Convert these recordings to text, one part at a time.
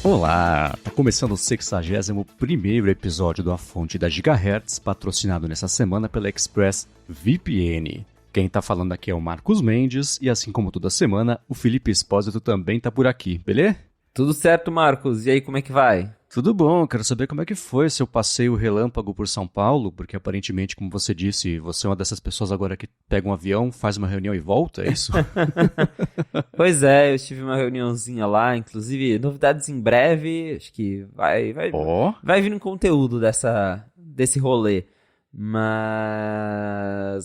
Olá, tá começando o 61º episódio do A Fonte da Gigahertz, patrocinado nessa semana pela ExpressVPN. Quem tá falando aqui é o Marcos Mendes e assim como toda semana, o Felipe Espósito também tá por aqui, beleza? Tudo certo, Marcos. E aí, como é que vai? Tudo bom, quero saber como é que foi seu passeio relâmpago por São Paulo, porque aparentemente, como você disse, você é uma dessas pessoas agora que pega um avião, faz uma reunião e volta, é isso? Pois é, eu tive uma reuniãozinha lá, inclusive novidades em breve. Acho que Ó, vai vir um conteúdo desse rolê. Mas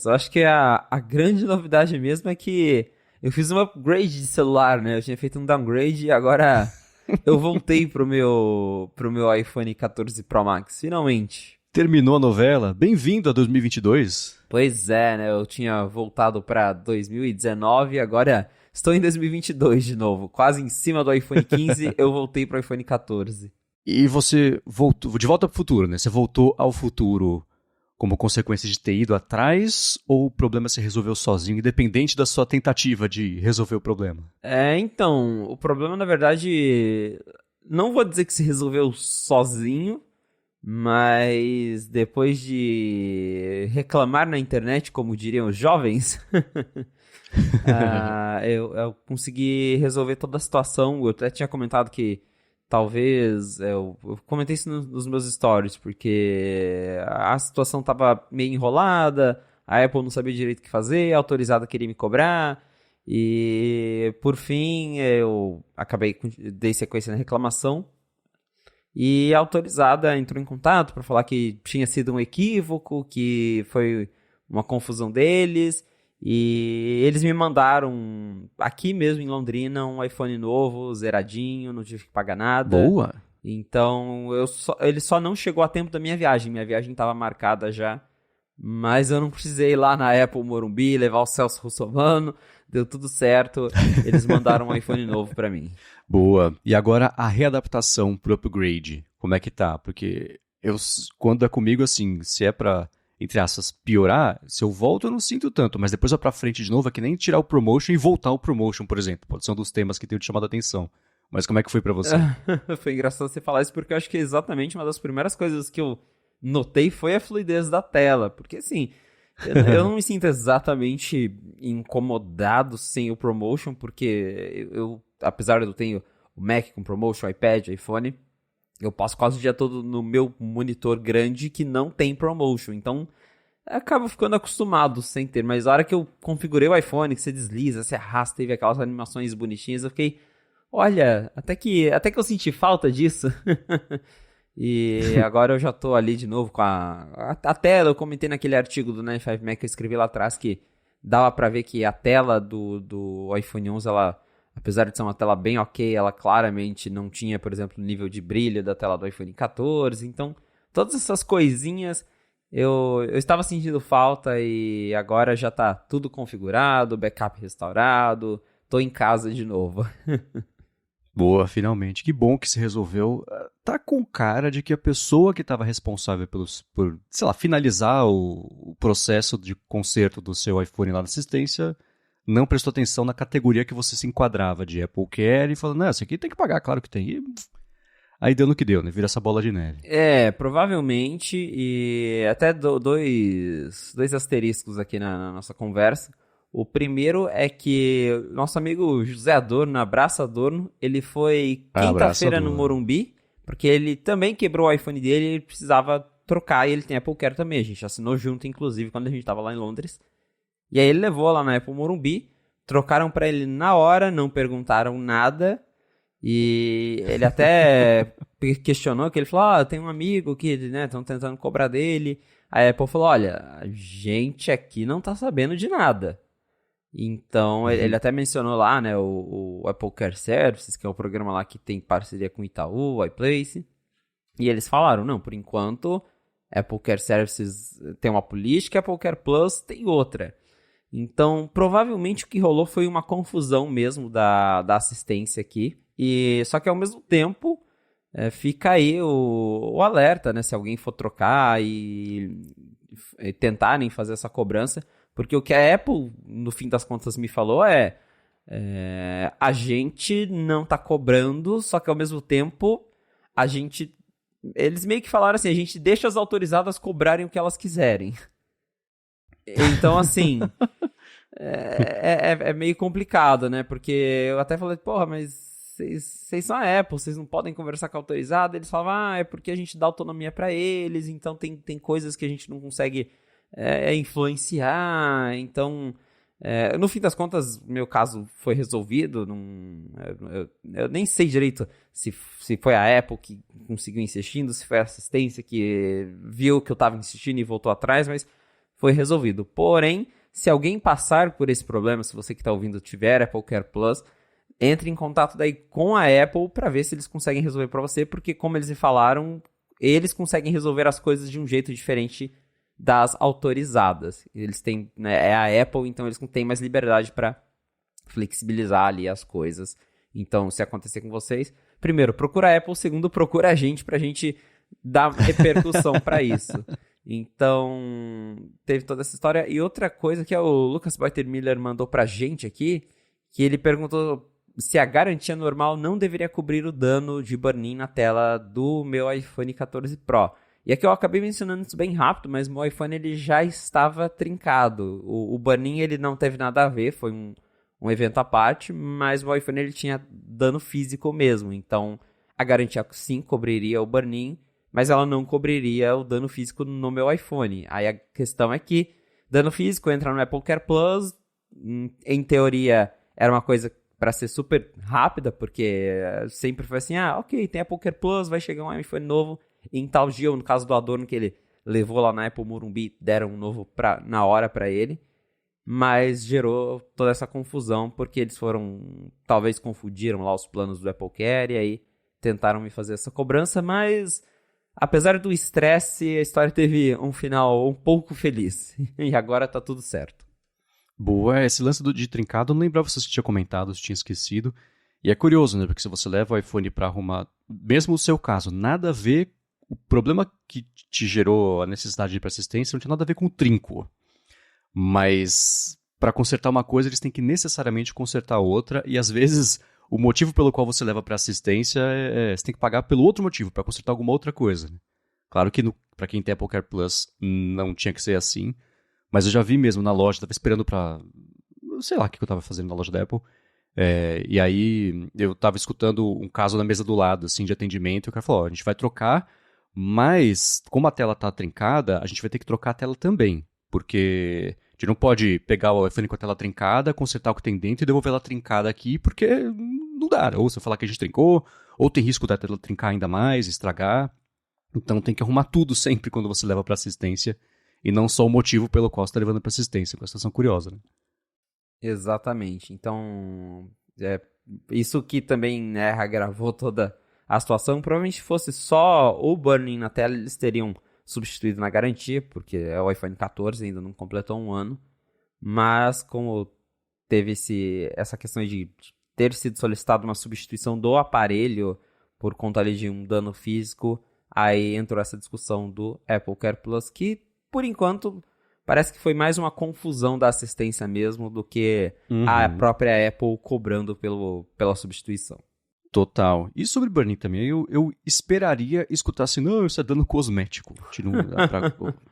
eu acho que a grande novidade mesmo é que eu fiz um upgrade de celular, né? Eu tinha feito um downgrade e agora eu voltei pro meu iPhone 14 Pro Max, finalmente. terminou a novela, bem-vindo a 2022. Pois é, né? Eu tinha voltado pra 2019 e agora estou em 2022 de novo. Quase em cima do iPhone 15, eu voltei pro iPhone 14. E você voltou, de volta pro futuro, né? Você voltou ao futuro como consequência de ter ido atrás ou o problema se resolveu sozinho, independente da sua tentativa de resolver o problema? Então, o problema na verdade, não vou dizer que se resolveu sozinho, mas depois de reclamar na internet, como diriam os jovens, eu consegui resolver toda a situação. Eu até tinha comentado que talvez. Eu comentei isso nos meus stories, porque a situação tava meio enrolada, a Apple não sabia direito o que fazer, a autorizada queria me cobrar. E por fim eu dei sequência na reclamação. E a autorizada entrou em contato para falar que tinha sido um equívoco, que foi uma confusão deles. E eles me mandaram aqui mesmo em Londrina um iPhone novo, zeradinho, não tive que pagar nada. Boa! Então ele só não chegou a tempo da minha viagem. Minha viagem estava marcada já. Mas eu não precisei ir lá na Apple Morumbi levar o Celso Russomano. Deu tudo certo. Eles mandaram um iPhone novo para mim. Boa. E agora a readaptação pro upgrade, como é que tá? Porque quando é comigo, assim, se é pra, entre aspas, piorar, se eu volto eu não sinto tanto, mas depois eu pra frente de novo é que nem tirar o promotion e voltar o promotion, por exemplo. Pode ser um dos temas que tenho te chamado a atenção. Mas como é que foi pra você? Foi engraçado você falar isso porque eu acho que é exatamente uma das primeiras coisas que eu notei foi a fluidez da tela. Porque assim, eu não me sinto exatamente incomodado sem o promotion, porque apesar de eu ter o Mac com promotion, o iPad, o iPhone, eu passo quase o dia todo no meu monitor grande que não tem promotion. Então, eu acabo ficando acostumado sem ter. Mas a hora que eu configurei o iPhone, que você desliza, você arrasta e vê aquelas animações bonitinhas, eu fiquei, olha, até que eu senti falta disso. E agora eu já tô ali de novo com a tela. Eu comentei naquele artigo do 95Mac que eu escrevi lá atrás que dava pra ver que a tela do iPhone 11, ela, apesar de ser uma tela bem ok, ela claramente não tinha, por exemplo, o nível de brilho da tela do iPhone 14. Então, todas essas coisinhas eu estava sentindo falta e agora já tá tudo configurado, backup restaurado, tô em casa de novo. Boa, finalmente. Que bom que se resolveu. Tá com cara de que a pessoa que estava responsável por, sei lá, finalizar o processo de conserto do seu iPhone lá na assistência não prestou atenção na categoria que você se enquadrava de Apple Care e falou, não, isso aqui tem que pagar, claro que tem. E aí deu no que deu, né? Vira essa bola de neve. Provavelmente, e até dois asteriscos aqui na nossa conversa. O primeiro é que nosso amigo José Adorno, abraço Adorno, ele foi Abraço, quinta-feira no Adorno. Morumbi, porque ele também quebrou o iPhone dele e ele precisava trocar, e ele tem Apple Care também. A gente assinou junto, inclusive, quando a gente tava lá em Londres. E aí ele levou lá na Apple Morumbi, trocaram pra ele na hora, não perguntaram nada, e ele até questionou, que ele falou, tem um amigo que, né, estão tentando cobrar dele. Aí a Apple falou, olha, a gente aqui não tá sabendo de nada. Então, ele até mencionou lá, né, o Apple Care Services, que é o programa lá que tem parceria com o Itaú, o iPlace. E eles falaram, não, por enquanto, Apple Care Services tem uma política, Apple Care Plus tem outra. Então, provavelmente o que rolou foi uma confusão mesmo da assistência aqui. Só que ao mesmo tempo, fica aí o alerta, né? Se alguém for trocar e tentarem fazer essa cobrança. Porque o que a Apple, no fim das contas, me falou é... A gente não tá cobrando, só que ao mesmo tempo, eles meio que falaram assim, a gente deixa as autorizadas cobrarem o que elas quiserem. Então, assim, é meio complicado, né? Porque eu até falei, porra, mas vocês são a Apple, vocês não podem conversar com a autorizada. Eles falavam, é porque a gente dá autonomia pra eles, então tem coisas que a gente não consegue influenciar. Então, no fim das contas, meu caso foi resolvido. Eu nem sei direito se foi a Apple que conseguiu insistindo, se foi a assistência que viu que eu tava insistindo e voltou atrás, mas foi resolvido. Porém, se alguém passar por esse problema, se você que está ouvindo tiver Apple Care Plus, entre em contato daí com a Apple para ver se eles conseguem resolver para você, porque como eles falaram, eles conseguem resolver as coisas de um jeito diferente das autorizadas. Eles têm, né, é a Apple, então eles têm mais liberdade para flexibilizar ali as coisas. Então, se acontecer com vocês, primeiro, procura a Apple, segundo, procura a gente pra gente dar repercussão para isso. Então, teve toda essa história. E outra coisa que o Lucas Miller mandou pra gente aqui, que ele perguntou se a garantia normal não deveria cobrir o dano de burn-in na tela do meu iPhone 14 Pro. E aqui eu acabei mencionando isso bem rápido, mas meu iPhone ele já estava trincado. O burn-in ele não teve nada a ver, foi um evento à parte, mas o iPhone ele tinha dano físico mesmo. Então, a garantia sim cobriria o burn-in, mas ela não cobriria o dano físico no meu iPhone. Aí a questão é que dano físico entra no Apple Care Plus, em teoria era uma coisa para ser super rápida, porque sempre foi assim, ok, tem Apple Care Plus, vai chegar um iPhone novo em tal dia, ou no caso do Adorno que ele levou lá na Apple Morumbi, deram um novo na hora para ele, mas gerou toda essa confusão, porque eles talvez confundiram lá os planos do Apple Care, e aí tentaram me fazer essa cobrança, mas apesar do estresse, a história teve um final um pouco feliz, e agora tá tudo certo. Boa, esse lance de trincado, eu não lembrava se você tinha comentado, se tinha esquecido. E é curioso, né? Porque se você leva o iPhone para arrumar, mesmo no seu caso, nada a ver, o problema que te gerou a necessidade de ir para assistência não tinha nada a ver com o trinco. Mas para consertar uma coisa, eles têm que necessariamente consertar outra, e às vezes o motivo pelo qual você leva para assistência você tem que pagar pelo outro motivo, para consertar alguma outra coisa. Né? Claro que para quem tem Apple Care Plus não tinha que ser assim. Mas eu já vi mesmo na loja, tava esperando pra... sei lá o que eu tava fazendo na loja da Apple. E aí eu tava escutando um caso na mesa do lado, assim, de atendimento. E o cara falou, a gente vai trocar, mas como a tela tá trincada, a gente vai ter que trocar a tela também. Porque a gente não pode pegar o iPhone com a tela trincada, consertar o que tem dentro e devolver ela trincada aqui, porque não dá. Ou você falar que a gente trincou, ou tem risco da tela trincar ainda mais, estragar. Então tem que arrumar tudo sempre quando você leva pra assistência. E não só o motivo pelo qual você está levando para assistência, que é uma situação curiosa, né? Exatamente. Então, isso que também, né, agravou toda a situação. Provavelmente se fosse só o burn-in na tela, eles teriam substituído na garantia, porque o iPhone 14 ainda não completou um ano. Mas como teve essa questão de ter sido solicitada uma substituição do aparelho por conta ali de um dano físico, aí entrou essa discussão do Apple Care Plus, que por enquanto, parece que foi mais uma confusão da assistência mesmo do que a própria Apple cobrando pela substituição. Total. E sobre burn-in também, eu esperaria escutar assim, não, isso é dano cosmético.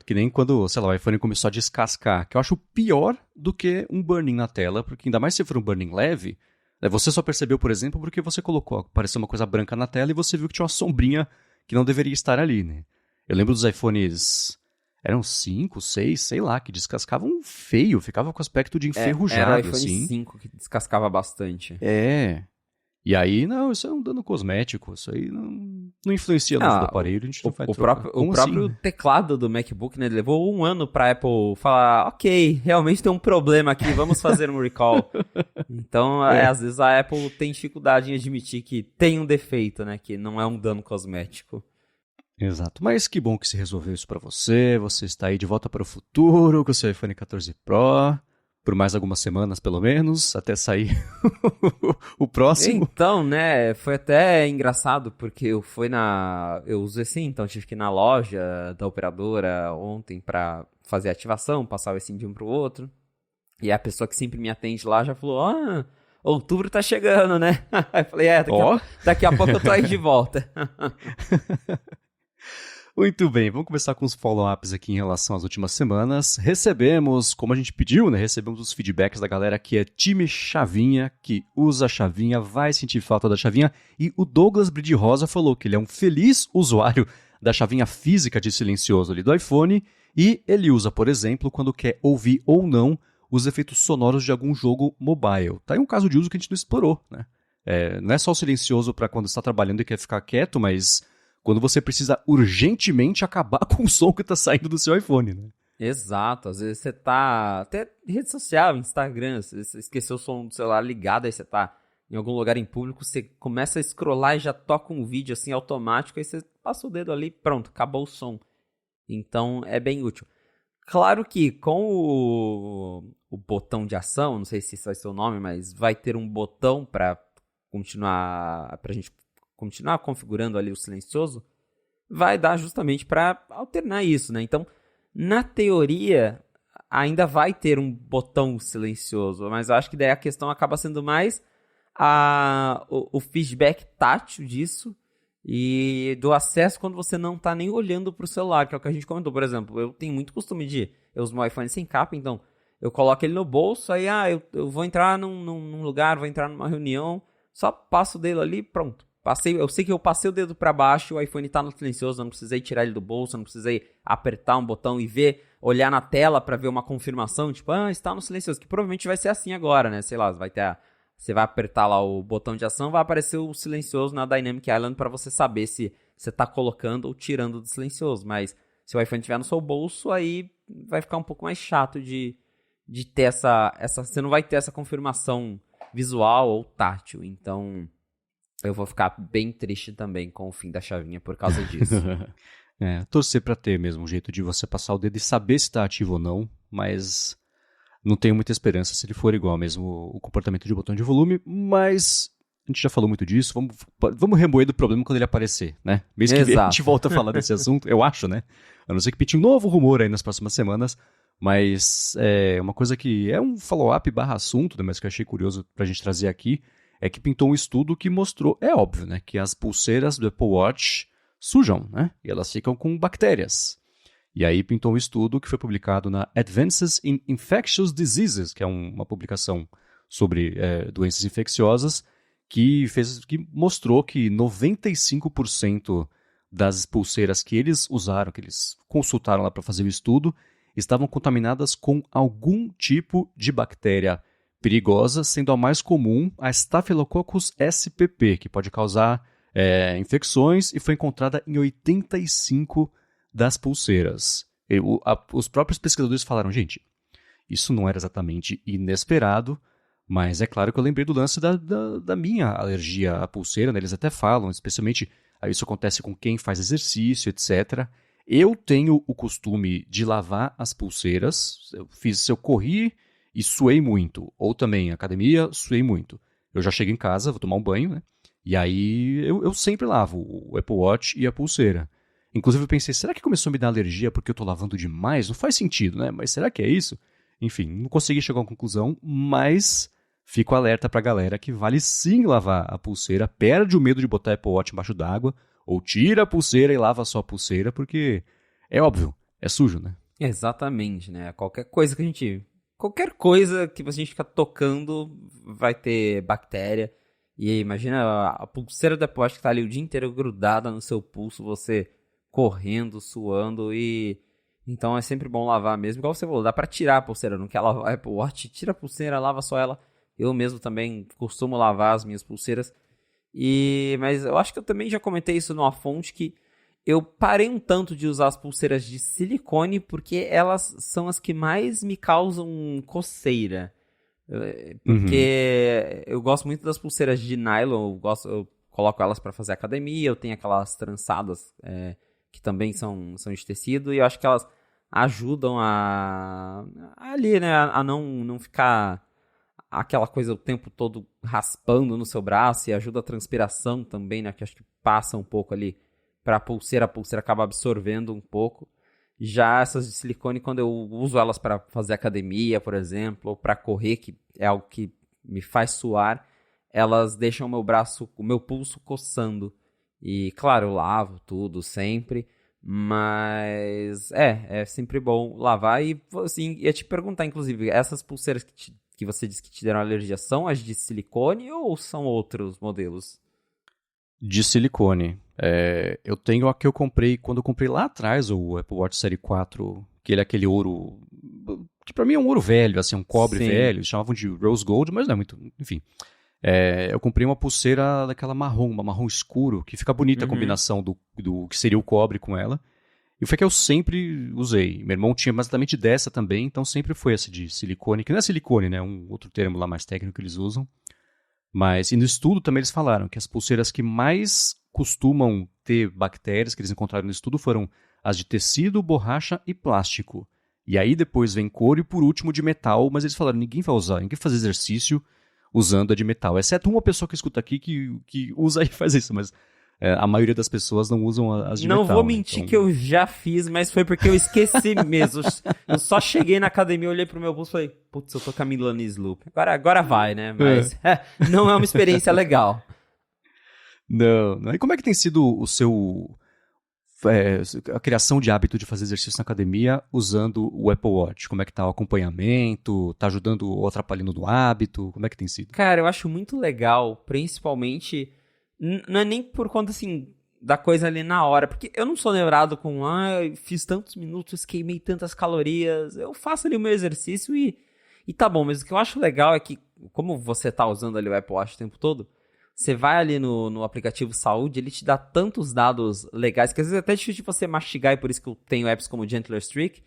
Que nem quando, sei lá, o iPhone começou a descascar, que eu acho pior do que um burn-in na tela, porque ainda mais se for um burn-in leve, você só percebeu, por exemplo, porque você colocou, apareceu uma coisa branca na tela e você viu que tinha uma sombrinha que não deveria estar ali, né? Eu lembro dos iPhones... Eram 5, 6, sei lá, que descascavam feio, ficava com aspecto de enferrujado, era o iPhone assim. 5 que descascava bastante. E aí, não, isso é um dano cosmético, isso aí não influencia no uso do aparelho, a gente não vai trocar. O próprio teclado do MacBook, né, levou um ano pra Apple falar, ok, realmente tem um problema aqui, vamos fazer um recall. Então, às vezes a Apple tem dificuldade em admitir que tem um defeito, né, que não é um dano cosmético. Exato, mas que bom que se resolveu isso pra você está aí de volta para o futuro com o seu iPhone 14 Pro, por mais algumas semanas pelo menos, até sair o próximo. Então, né, foi até engraçado, porque eu usei assim, então tive que ir na loja da operadora ontem pra fazer a ativação, passar o SIM de um pro outro, e a pessoa que sempre me atende lá já falou, outubro tá chegando, né? Aí eu falei, daqui a pouco eu tô aí de volta. Muito bem, vamos começar com os follow-ups aqui em relação às últimas semanas. Recebemos, como a gente pediu, né? Recebemos os feedbacks da galera que é time Chavinha, que usa a Chavinha, vai sentir falta da Chavinha. E o Douglas Bride Rosa falou que ele é um feliz usuário da chavinha física de silencioso ali do iPhone. E ele usa, por exemplo, quando quer ouvir ou não os efeitos sonoros de algum jogo mobile. Tá aí um caso de uso que a gente não explorou, né? Não é só o silencioso para quando está trabalhando e quer ficar quieto, mas quando você precisa urgentemente acabar com o som que está saindo do seu iPhone, né? Exato, às vezes você tá até em rede social, Instagram, você esqueceu o som do celular ligado, aí você tá em algum lugar em público, você começa a scrollar e já toca um vídeo assim automático, aí você passa o dedo ali, pronto, acabou o som. Então é bem útil. Claro que com o botão de ação, não sei se esse vai ser o nome, mas vai ter um botão para a gente continuar configurando ali o silencioso, vai dar justamente para alternar isso, né? Então, na teoria, ainda vai ter um botão silencioso, mas eu acho que daí a questão acaba sendo mais o feedback tátil disso e do acesso quando você não está nem olhando para o celular, que é o que a gente comentou. Por exemplo, eu tenho muito costume eu uso meu iPhone sem capa, então eu coloco ele no bolso, aí eu vou entrar num lugar, vou entrar numa reunião, só passo o dedo ali, pronto. Eu sei que eu passei o dedo para baixo, o iPhone tá no silencioso, eu não precisei tirar ele do bolso, eu não precisei apertar um botão e olhar na tela para ver uma confirmação, tipo, está no silencioso, que provavelmente vai ser assim agora, né? Sei lá, você vai apertar lá o botão de ação, vai aparecer o silencioso na Dynamic Island para você saber se você tá colocando ou tirando do silencioso, mas se o iPhone estiver no seu bolso, aí vai ficar um pouco mais chato de ter você não vai ter essa confirmação visual ou tátil, então eu vou ficar bem triste também com o fim da chavinha por causa disso. Torcer pra ter mesmo um jeito de você passar o dedo e saber se tá ativo ou não, mas não tenho muita esperança se ele for igual mesmo o comportamento de botão de volume, mas a gente já falou muito disso, vamos remoer do problema quando ele aparecer, né? Mês que vem a gente volta a falar desse assunto, eu acho, né? A não ser que pinte um novo rumor aí nas próximas semanas, mas uma coisa que é um follow-up barra assunto, né, mas que eu achei curioso pra gente trazer aqui, é que pintou um estudo que mostrou, é óbvio, né, que as pulseiras do Apple Watch sujam, né, e elas ficam com bactérias. E aí pintou um estudo que foi publicado na Advances in Infectious Diseases, que é uma publicação sobre doenças infecciosas, que mostrou que 95% das pulseiras que eles usaram, que eles consultaram lá para fazer o estudo, estavam contaminadas com algum tipo de bactéria perigosa, sendo a mais comum a Staphylococcus spp, que pode causar infecções e foi encontrada em 85 das pulseiras. Os próprios pesquisadores falaram, gente, isso não era exatamente inesperado, mas é claro que eu lembrei do lance da minha alergia à pulseira, né? Eles até falam, especialmente, isso acontece com quem faz exercício, etc. Eu tenho o costume de lavar as pulseiras, se eu corri e suei muito, ou também academia, suei muito. Eu já chego em casa, vou tomar um banho, né? E aí eu sempre lavo o Apple Watch e a pulseira. Inclusive eu pensei, será que começou a me dar alergia porque eu tô lavando demais? Não faz sentido, né? Mas será que é isso? Enfim, não consegui chegar a uma conclusão, mas fico alerta pra galera que vale sim lavar a pulseira, perde o medo de botar a Apple Watch embaixo d'água, ou tira a pulseira e lava só a pulseira, porque é óbvio, é sujo, né? Exatamente, né? Qualquer coisa que a gente fica tocando vai ter bactéria. E imagina a pulseira da Apple Watch que tá ali o dia inteiro grudada no seu pulso, você correndo, suando e... Então é sempre bom lavar mesmo, igual você falou, dá pra tirar a pulseira, não quer lavar a Apple Watch, tira a pulseira, lava só ela. Eu mesmo também costumo lavar as minhas pulseiras. Mas eu acho que eu também já comentei isso numa fonte que eu parei um tanto de usar as pulseiras de silicone porque elas são as que mais me causam coceira. Porque eu gosto muito das pulseiras de nylon, eu coloco elas para fazer academia, eu tenho aquelas trançadas que também são de tecido e eu acho que elas ajudam ali, né, a não ficar aquela coisa o tempo todo raspando no seu braço e ajuda a transpiração também, né, que acho que passa um pouco ali para a pulseira acaba absorvendo um pouco. Já essas de silicone, quando eu uso elas para fazer academia, por exemplo, ou para correr, que é algo que me faz suar, elas deixam o meu pulso coçando. E, claro, eu lavo tudo sempre, mas é sempre bom lavar. E, assim, ia te perguntar, inclusive, essas pulseiras que você disse que te deram alergia, são as de silicone ou são outros modelos? De silicone. Eu tenho a que eu comprei quando eu comprei lá atrás, o Apple Watch Série 4, que ele é aquele ouro, que pra mim é um ouro velho, assim, um cobre Sim. velho, eles chamavam de Rose Gold, mas não é muito, enfim. Eu comprei uma pulseira daquela marrom, uma marrom escuro, que fica bonita a Uhum. combinação do que seria o cobre com ela. E foi que eu sempre usei. Meu irmão tinha exatamente dessa também, então sempre foi essa de silicone, que não é silicone, né? Um outro termo lá mais técnico que eles usam. Mas, e no estudo também eles falaram que as pulseiras que mais costumam ter bactérias, que eles encontraram no estudo, foram as de tecido, borracha e plástico. E aí depois vem couro e por último de metal, mas eles falaram, ninguém vai usar, ninguém vai fazer exercício usando a de metal. Exceto uma pessoa que escuta aqui que usa e faz isso, mas a maioria das pessoas não usam as de Não vou metal, né? mentir Então, que eu já fiz, mas foi porque eu esqueci mesmo. Eu só cheguei na academia, olhei pro meu pulso e falei, putz, eu tô com a Milani Sloop. Agora vai, né? Mas não é uma experiência legal. não, não. E como é que tem sido o seu é, a criação de hábito de fazer exercício na academia usando o Apple Watch? Como é que tá o acompanhamento? Tá ajudando ou atrapalhando no hábito? Como é que tem sido? Cara, eu acho muito legal, principalmente, não é nem por conta, assim, da coisa ali na hora, porque eu não sou neurado com, fiz tantos minutos, queimei tantas calorias, eu faço ali o meu exercício e tá bom, mas o que eu acho legal é que, como você tá usando ali o Apple Watch o tempo todo, você vai ali no aplicativo Saúde, ele te dá tantos dados legais, que às vezes é até difícil de você mastigar, e por isso que eu tenho apps como o Gentler Streak,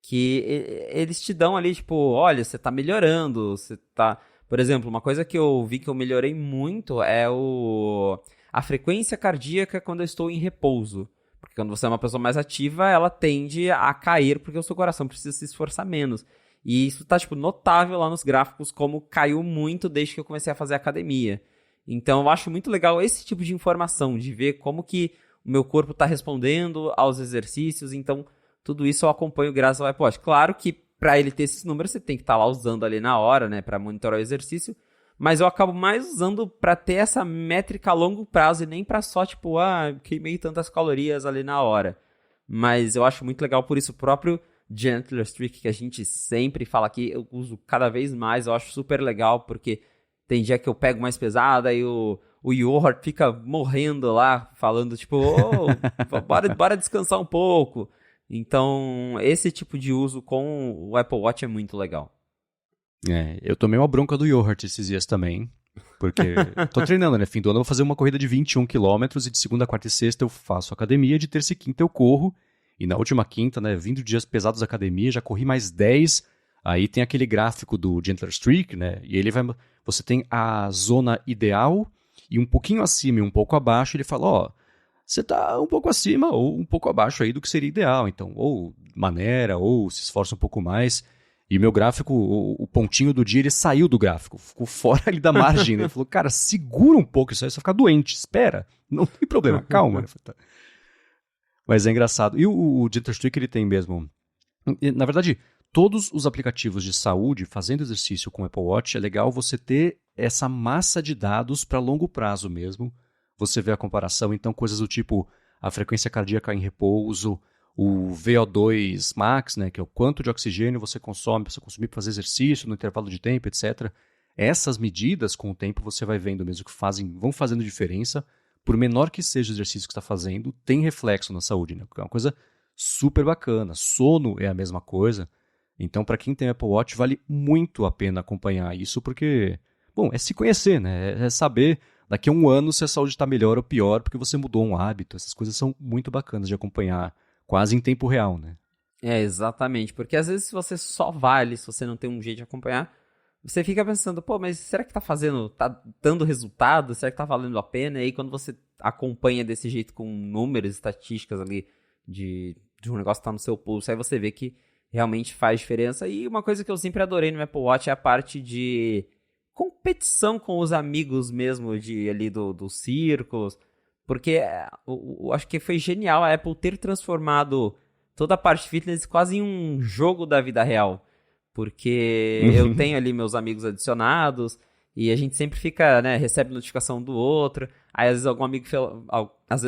que eles te dão ali, tipo, olha, você tá melhorando, você tá... Por exemplo, uma coisa que eu vi que eu melhorei muito é a frequência cardíaca quando eu estou em repouso. Porque quando você é uma pessoa mais ativa, ela tende a cair porque o seu coração precisa se esforçar menos. E isso tá, tipo, notável lá nos gráficos, como caiu muito desde que eu comecei a fazer academia. Então eu acho muito legal esse tipo de informação, de ver como que o meu corpo tá respondendo aos exercícios. Então, tudo isso eu acompanho graças ao Apple Watch. Claro que para ele ter esses números, você tem que estar lá usando ali na hora, né, para monitorar o exercício. Mas eu acabo mais usando para ter essa métrica a longo prazo e nem para só, tipo, queimei tantas calorias ali na hora. Mas eu acho muito legal por isso o próprio Gentler Streak, que a gente sempre fala aqui, eu uso cada vez mais, eu acho super legal, porque tem dia que eu pego mais pesada e o Johan fica morrendo lá, falando, tipo, bora descansar um pouco. Então, esse tipo de uso com o Apple Watch é muito legal. Eu tomei uma bronca do Yohurt esses dias também, porque tô treinando, né? Fim do ano eu vou fazer uma corrida de 21 quilômetros e de segunda, quarta e sexta eu faço academia, de terça e quinta eu corro, e na última quinta, né, vindo dias pesados da academia, já corri mais 10. Aí tem aquele gráfico do Gentler Streak, né? E ele vai... Você tem a zona ideal e um pouquinho acima e um pouco abaixo, ele fala, ó, você tá um pouco acima ou um pouco abaixo aí do que seria ideal. Então, ou maneira, ou se esforça um pouco mais. E meu gráfico, o pontinho do dia, ele saiu do gráfico, ficou fora ali da margem. Né? Ele falou, cara, segura um pouco isso aí, você vai ficar doente, espera, não tem problema, calma. Eu falei, tá. Mas é engraçado. E o Gentler Streak, ele tem mesmo... Na verdade, todos os aplicativos de saúde, fazendo exercício com o Apple Watch, é legal você ter essa massa de dados para longo prazo mesmo. Você vê a comparação, então coisas do tipo a frequência cardíaca em repouso, o VO2 max, né, que é o quanto de oxigênio você consome para consumir para fazer exercício no intervalo de tempo, etc. Essas medidas, com o tempo, você vai vendo mesmo que vão fazendo diferença. Por menor que seja o exercício que está fazendo, tem reflexo na saúde. Né? É uma coisa super bacana. Sono é a mesma coisa. Então, para quem tem Apple Watch, vale muito a pena acompanhar isso, porque, bom, é se conhecer, né? É saber daqui a um ano se a saúde está melhor ou pior, porque você mudou um hábito. Essas coisas são muito bacanas de acompanhar, quase em tempo real, né? É, exatamente. Porque às vezes se você só vale, se você não tem um jeito de acompanhar, você fica pensando, pô, mas será que tá dando resultado? Será que tá valendo a pena? E aí quando você acompanha desse jeito com números, estatísticas ali de um negócio que tá no seu pulso, aí você vê que realmente faz diferença. E uma coisa que eu sempre adorei no Apple Watch é a parte de competição com os amigos mesmo ali dos círculos. Porque eu acho que foi genial a Apple ter transformado toda a parte fitness quase em um jogo da vida real. Porque eu tenho ali meus amigos adicionados, E a gente sempre fica, né, recebe notificação do outro. Aí às vezes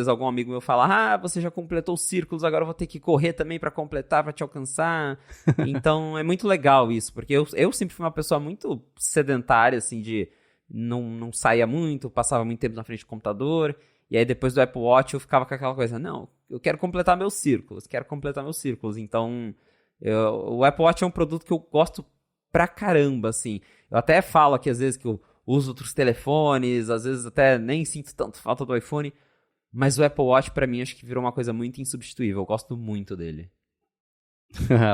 algum amigo meu fala, você já completou os círculos, agora eu vou ter que correr também pra completar, pra te alcançar. Então é muito legal isso, porque eu sempre fui uma pessoa muito sedentária, assim, de não saía muito, passava muito tempo na frente do computador. E aí depois do Apple Watch eu ficava com aquela coisa, não, eu quero completar meus círculos. Então o Apple Watch é um produto que eu gosto pra caramba, assim. Eu até falo aqui às vezes que eu uso outros telefones, às vezes até nem sinto tanto falta do iPhone, mas o Apple Watch pra mim acho que virou uma coisa muito insubstituível, eu gosto muito dele.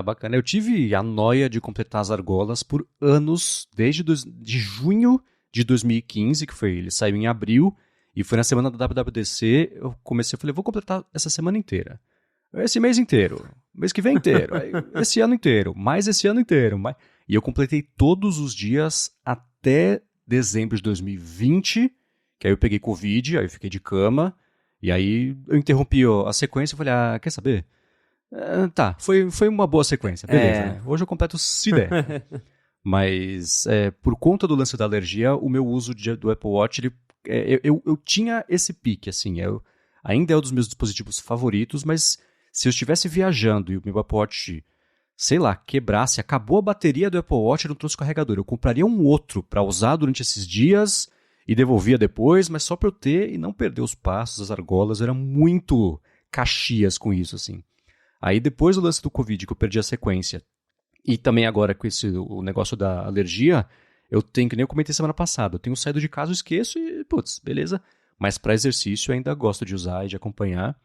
Bacana. Eu tive a noia de completar as argolas por anos, desde de junho de 2015, que foi, ele saiu em abril, e foi na semana da WWDC, eu falei, vou completar essa semana inteira. Esse mês inteiro, mês que vem inteiro, esse ano inteiro, mais esse ano inteiro. E eu completei todos os dias até dezembro de 2020, que aí eu peguei Covid, aí eu fiquei de cama, e aí eu interrompi a sequência e falei, quer saber? Tá, foi uma boa sequência, beleza, né? Hoje eu completo se der. Mas por conta do lance da alergia, o meu uso do Apple Watch, eu tinha esse pique, assim, ainda é um dos meus dispositivos favoritos, mas se eu estivesse viajando e o meu Apple Watch, sei lá, quebrasse, acabou a bateria do Apple Watch e não trouxe carregador, eu compraria um outro para usar durante esses dias e devolvia depois, mas só para eu ter e não perder os passos, as argolas. Eu era muito Caxias com isso, assim. Aí depois do lance do Covid, que eu perdi a sequência, e também agora com o negócio da alergia, eu tenho, que nem eu comentei semana passada, eu tenho saído de casa, eu esqueço e, beleza. Mas para exercício eu ainda gosto de usar e de acompanhar.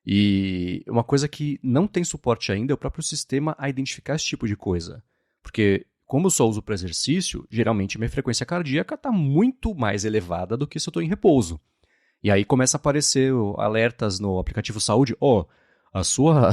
E uma coisa que não tem suporte ainda é o próprio sistema a identificar esse tipo de coisa. Porque, como eu só uso para exercício, geralmente minha frequência cardíaca está muito mais elevada do que se eu estou em repouso. E aí começa a aparecer alertas no aplicativo Saúde, a sua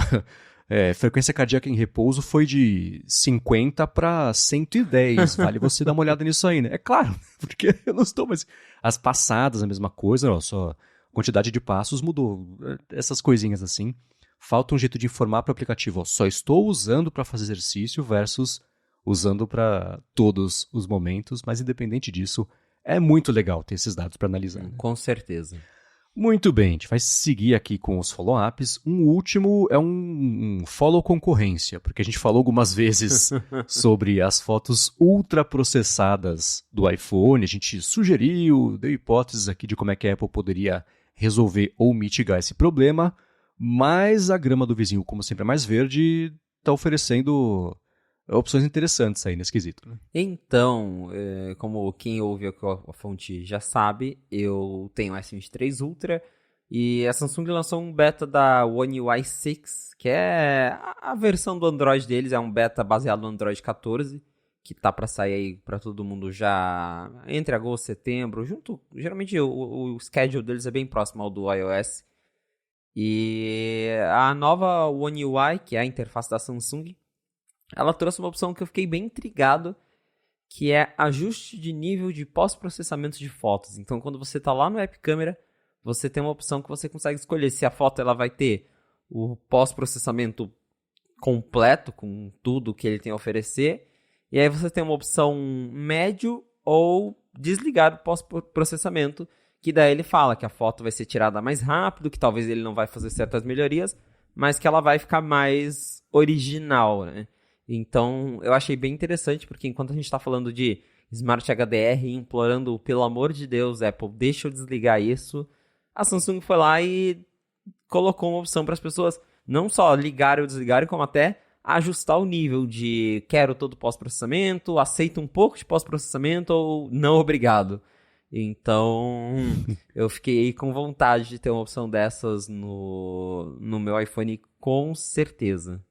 frequência cardíaca em repouso foi de 50 para 110, vale você dar uma olhada nisso aí, né? É claro, porque eu não estou mais... As passadas, a mesma coisa, só... quantidade de passos mudou, essas coisinhas assim. Falta um jeito de informar para o aplicativo, só estou usando para fazer exercício versus usando para todos os momentos, mas independente disso, é muito legal ter esses dados para analisar. Né? Com certeza. Muito bem, a gente vai seguir aqui com os follow-ups. Um último é um follow concorrência, porque a gente falou algumas vezes sobre as fotos ultraprocessadas do iPhone, a gente sugeriu, deu hipóteses aqui de como é que a Apple poderia resolver ou mitigar esse problema, mas a grama do vizinho, como sempre é mais verde, está oferecendo opções interessantes aí nesse quesito. Né? Então, como quem ouve a fonte já sabe, eu tenho o S23 Ultra e a Samsung lançou um beta da One UI 6, que é a versão do Android deles, é um beta baseado no Android 14, que tá para sair aí para todo mundo já entre agosto e setembro, geralmente o schedule deles é bem próximo ao do iOS. E a nova One UI, que é a interface da Samsung, ela trouxe uma opção que eu fiquei bem intrigado, que é ajuste de nível de pós-processamento de fotos. Então, quando você está lá no App Câmera, você tem uma opção que você consegue escolher se a foto ela vai ter o pós-processamento completo, com tudo que ele tem a oferecer, e aí você tem uma opção médio ou desligar o pós-processamento, que daí ele fala que a foto vai ser tirada mais rápido, que talvez ele não vai fazer certas melhorias, mas que ela vai ficar mais original, né? Então, eu achei bem interessante, porque enquanto a gente está falando de Smart HDR e implorando, pelo amor de Deus, Apple, deixa eu desligar isso, a Samsung foi lá e colocou uma opção para as pessoas não só ligarem ou desligarem, como até ajustar o nível de quero todo pós-processamento, aceito um pouco de pós-processamento ou não obrigado. Então, eu fiquei com vontade de ter uma opção dessas no meu iPhone, com certeza.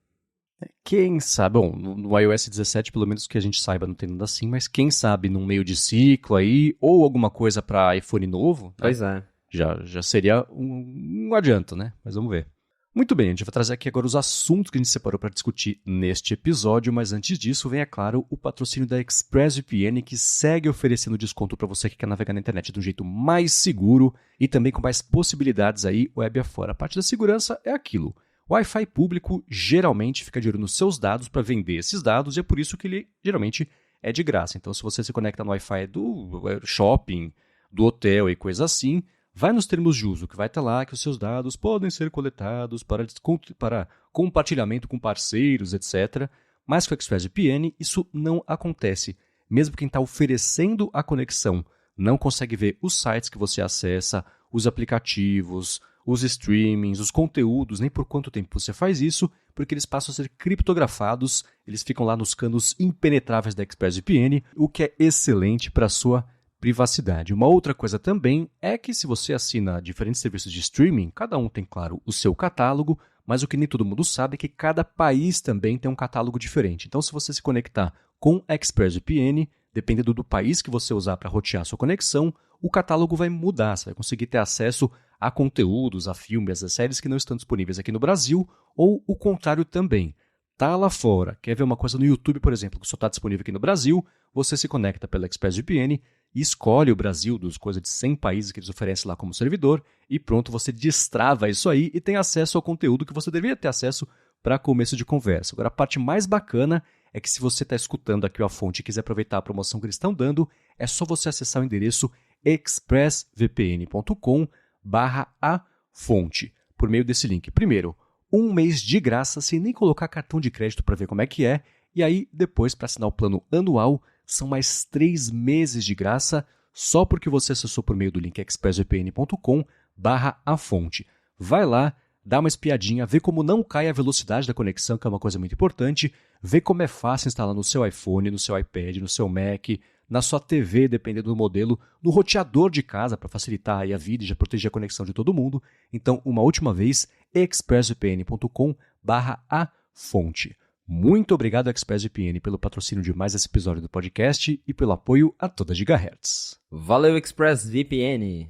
Quem sabe, bom, no iOS 17, pelo menos que a gente saiba, não tem nada assim, mas quem sabe num meio de ciclo aí, ou alguma coisa para iPhone novo, pois né? Já seria um adianto, né? Mas vamos ver. Muito bem, a gente vai trazer aqui agora os assuntos que a gente separou para discutir neste episódio, mas antes disso vem, é claro, o patrocínio da ExpressVPN, que segue oferecendo desconto para você que quer navegar na internet de um jeito mais seguro e também com mais possibilidades aí web afora. A parte da segurança é aquilo. O Wi-Fi público geralmente fica de olho nos seus dados para vender esses dados e é por isso que ele geralmente é de graça. Então, se você se conecta no Wi-Fi do shopping, do hotel e coisa assim, vai nos termos de uso, que vai estar lá que os seus dados podem ser coletados para compartilhamento com parceiros, etc. Mas com o ExpressVPN, isso não acontece. Mesmo quem está oferecendo a conexão não consegue ver os sites que você acessa, os aplicativos, os streamings, os conteúdos, nem por quanto tempo você faz isso, porque eles passam a ser criptografados, eles ficam lá nos canos impenetráveis da ExpressVPN, o que é excelente para a sua privacidade. Uma outra coisa também é que se você assina diferentes serviços de streaming, cada um tem, claro, o seu catálogo, mas o que nem todo mundo sabe é que cada país também tem um catálogo diferente. Então, se você se conectar com ExpressVPN, dependendo do país que você usar para rotear sua conexão, o catálogo vai mudar. Você vai conseguir ter acesso a conteúdos, a filmes, a séries que não estão disponíveis aqui no Brasil, ou o contrário também. Tá lá fora, quer ver uma coisa no YouTube, por exemplo, que só está disponível aqui no Brasil, você se conecta pela ExpressVPN e escolhe o Brasil dos coisa de 100 países que eles oferecem lá como servidor e pronto, você destrava isso aí e tem acesso ao conteúdo que você deveria ter acesso para começo de conversa. Agora, a parte mais bacana é que se você está escutando aqui a fonte e quiser aproveitar a promoção que eles estão dando, é só você acessar o endereço expressvpn.com/afonte por meio desse link. Primeiro, 1 mês de graça sem nem colocar cartão de crédito para ver como é que é, e aí depois para assinar o plano anual são mais 3 meses de graça só porque você acessou por meio do link expressvpn.com/afonte. Vai lá, dá uma espiadinha, vê como não cai a velocidade da conexão, que é uma coisa muito importante, vê como é fácil instalar no seu iPhone, no seu iPad, no seu Mac, na sua TV, dependendo do modelo, no roteador de casa para facilitar aí a vida e já proteger a conexão de todo mundo. Então, uma última vez, expressvpn.com/afonte. Muito obrigado, ExpressVPN, pelo patrocínio de mais esse episódio do podcast e pelo apoio a toda Gigahertz. Valeu, ExpressVPN!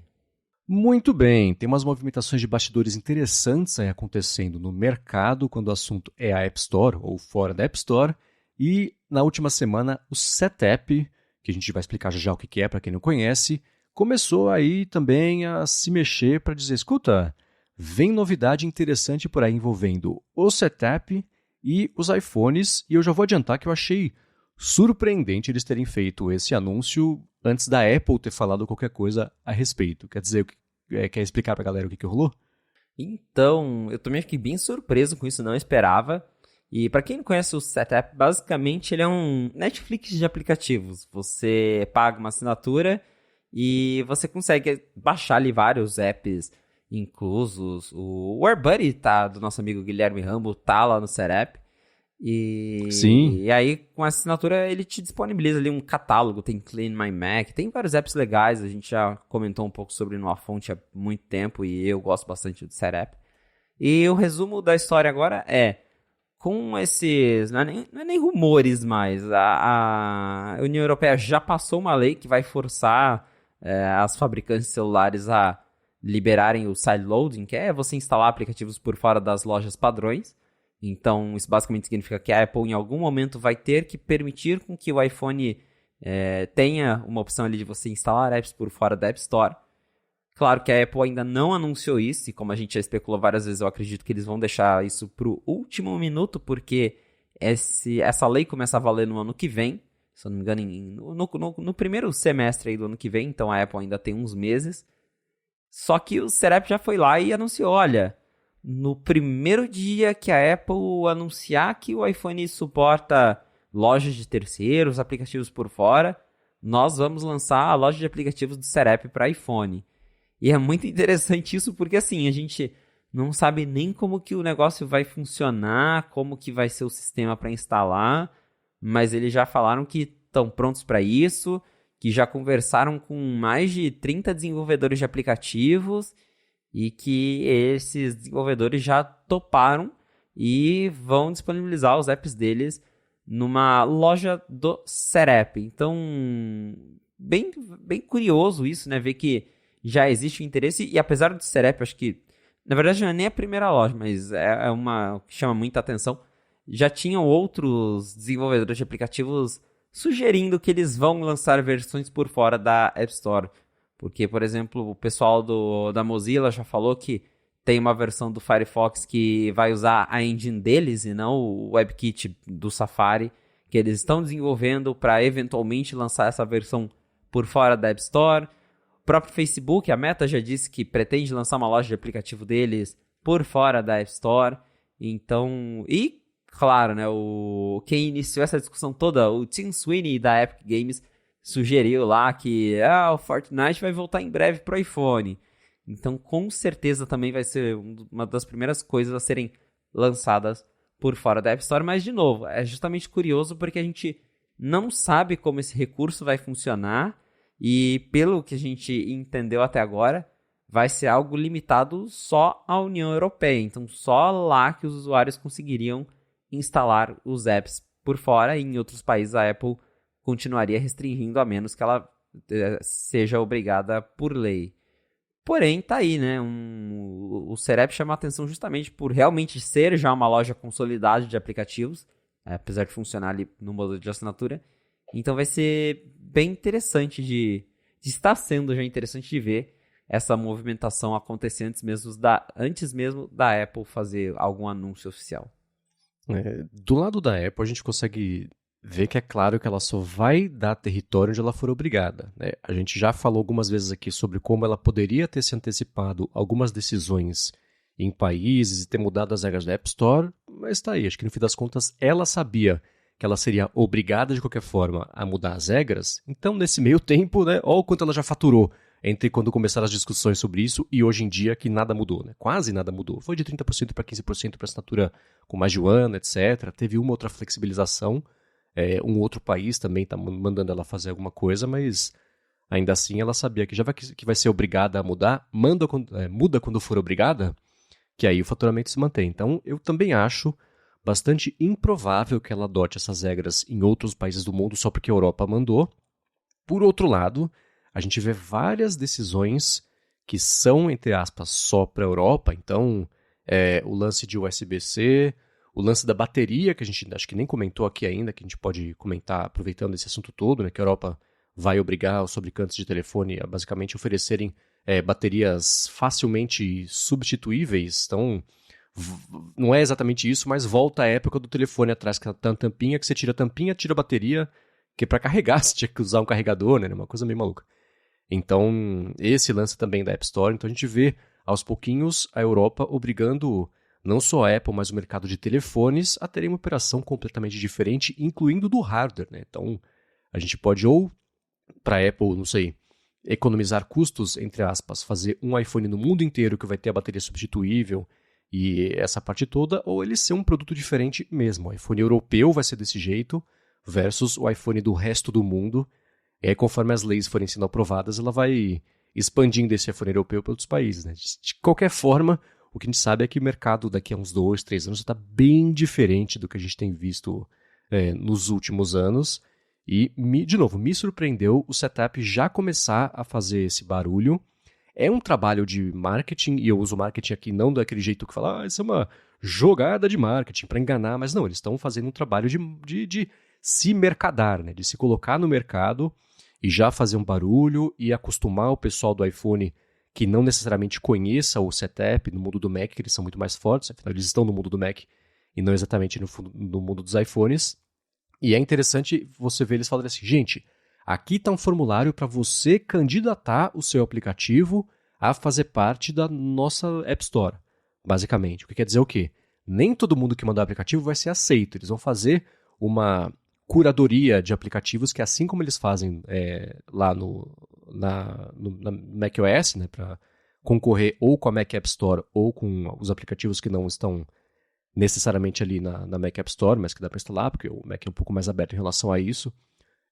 Muito bem, tem umas movimentações de bastidores interessantes aí acontecendo no mercado quando o assunto é a App Store ou fora da App Store. E na última semana, o Setapp, que a gente vai explicar já o que é para quem não conhece, começou aí também a se mexer para dizer, escuta, vem novidade interessante por aí envolvendo o Setapp e os iPhones, e eu já vou adiantar que eu achei surpreendente eles terem feito esse anúncio antes da Apple ter falado qualquer coisa a respeito. Quer dizer, quer explicar pra galera o que rolou? Então, eu também fiquei bem surpreso com isso, não esperava. E para quem não conhece o Setapp, basicamente ele é um Netflix de aplicativos. Você paga uma assinatura e você consegue baixar ali vários apps inclusos. O AirBuddy do nosso amigo Guilherme Rambo tá lá no Setapp. Sim. E aí, com a assinatura, ele te disponibiliza ali um catálogo, tem Clean My Mac, tem vários apps legais, a gente já comentou um pouco sobre no Afonte há muito tempo e eu gosto bastante do Setapp. E o resumo da história agora é, com esses, não é nem rumores mais, a União Europeia já passou uma lei que vai forçar as fabricantes de celulares a liberarem o sideloading, que é você instalar aplicativos por fora das lojas padrões. Então, isso basicamente significa que a Apple, em algum momento, vai ter que permitir com que o iPhone tenha uma opção ali de você instalar apps por fora da App Store. Claro que a Apple ainda não anunciou isso, e como a gente já especulou várias vezes, eu acredito que eles vão deixar isso para o último minuto, porque essa lei começa a valer no ano que vem, se eu não me engano, no primeiro semestre aí do ano que vem, então a Apple ainda tem uns meses. Só que o Setapp já foi lá e anunciou, olha, no primeiro dia que a Apple anunciar que o iPhone suporta lojas de terceiros, aplicativos por fora, nós vamos lançar a loja de aplicativos do Setapp para iPhone. E é muito interessante isso porque assim, a gente não sabe nem como que o negócio vai funcionar, como que vai ser o sistema para instalar, mas eles já falaram que estão prontos para isso, que já conversaram com mais de 30 desenvolvedores de aplicativos e que esses desenvolvedores já toparam e vão disponibilizar os apps deles numa loja do Setapp. Então, bem curioso isso, né? Ver que já existe o interesse e apesar do Setapp, acho que, na verdade, não é nem a primeira loja, mas é uma que chama muita atenção. Já tinham outros desenvolvedores de aplicativos sugerindo que eles vão lançar versões por fora da App Store. Porque, por exemplo, o pessoal da Mozilla já falou que tem uma versão do Firefox que vai usar a engine deles e não o WebKit do Safari, que eles estão desenvolvendo para eventualmente lançar essa versão por fora da App Store. O próprio Facebook, a Meta já disse que pretende lançar uma loja de aplicativo deles por fora da App Store. Então, e claro, né, quem iniciou essa discussão toda, o Tim Sweeney da Epic Games, sugeriu lá que o Fortnite vai voltar em breve pro iPhone. Então, com certeza também vai ser uma das primeiras coisas a serem lançadas por fora da App Store. Mas, de novo, é justamente curioso porque a gente não sabe como esse recurso vai funcionar e, pelo que a gente entendeu até agora, vai ser algo limitado só à União Europeia. Então, só lá que os usuários conseguiriam instalar os apps por fora, e em outros países a Apple continuaria restringindo, a menos que ela seja obrigada por lei. Porém, tá aí, né? O Serep chama a atenção justamente por realmente ser já uma loja consolidada de aplicativos, apesar de funcionar ali no modelo de assinatura. Então vai ser bem interessante está sendo já interessante de ver essa movimentação acontecer antes mesmo da Apple fazer algum anúncio oficial. Do lado da Apple, a gente consegue ver que é claro que ela só vai dar território onde ela for obrigada, né? A gente já falou algumas vezes aqui sobre como ela poderia ter se antecipado algumas decisões em países e ter mudado as regras da App Store, mas tá aí, acho que no fim das contas ela sabia que ela seria obrigada de qualquer forma a mudar as regras, então nesse meio tempo, né, olha o quanto ela já faturou entre quando começaram as discussões sobre isso e hoje em dia que nada mudou, né? Quase nada mudou. Foi de 30% para 15% para assinatura com mais de um ano, etc. Teve uma outra flexibilização. Um outro país também está mandando ela fazer alguma coisa, mas ainda assim ela sabia que já que vai ser obrigada a mudar, muda quando for obrigada, que aí o faturamento se mantém. Então eu também acho bastante improvável que ela adote essas regras em outros países do mundo só porque a Europa mandou. Por outro lado, a gente vê várias decisões que são, entre aspas, só para a Europa. Então, o lance de USB-C, o lance da bateria, que a gente acho que nem comentou aqui ainda, que a gente pode comentar aproveitando esse assunto todo, né, que a Europa vai obrigar os fabricantes de telefone a basicamente oferecerem baterias facilmente substituíveis. Então, não é exatamente isso, mas volta à época do telefone atrás, que tá a tampinha, que você tira a tampinha, tira a bateria, que para carregar você tinha que usar um carregador, né? Uma coisa meio maluca. Então, esse lance também da App Store. Então, a gente vê, aos pouquinhos, a Europa obrigando não só a Apple, mas o mercado de telefones a terem uma operação completamente diferente, incluindo do hardware, né? Então, a gente pode ou, para a Apple, não sei, economizar custos, entre aspas, fazer um iPhone no mundo inteiro que vai ter a bateria substituível e essa parte toda, ou ele ser um produto diferente mesmo. O iPhone europeu vai ser desse jeito versus o iPhone do resto do mundo. E aí, conforme as leis forem sendo aprovadas, ela vai expandindo esse iPhone europeu para outros países, né? De qualquer forma, o que a gente sabe é que o mercado daqui a uns 2, 3 anos está bem diferente do que a gente tem visto nos últimos anos. E, de novo, me surpreendeu o setup já começar a fazer esse barulho. É um trabalho de marketing, e eu uso marketing aqui não daquele jeito que fala, isso é uma jogada de marketing para enganar, mas não, eles estão fazendo um trabalho de se mercadar, né? De se colocar no mercado e já fazer um barulho e acostumar o pessoal do iPhone que não necessariamente conheça o setup no mundo do Mac, que eles são muito mais fortes, afinal eles estão no mundo do Mac e não exatamente no mundo dos iPhones. E é interessante você ver eles falando assim, gente, aqui está um formulário para você candidatar o seu aplicativo a fazer parte da nossa App Store, basicamente. O que quer dizer o quê? Nem todo mundo que mandar o aplicativo vai ser aceito, eles vão fazer uma curadoria de aplicativos que, assim como eles fazem lá na macOS, né, para concorrer ou com a Mac App Store ou com os aplicativos que não estão necessariamente ali na Mac App Store, mas que dá para instalar, porque o Mac é um pouco mais aberto em relação a isso.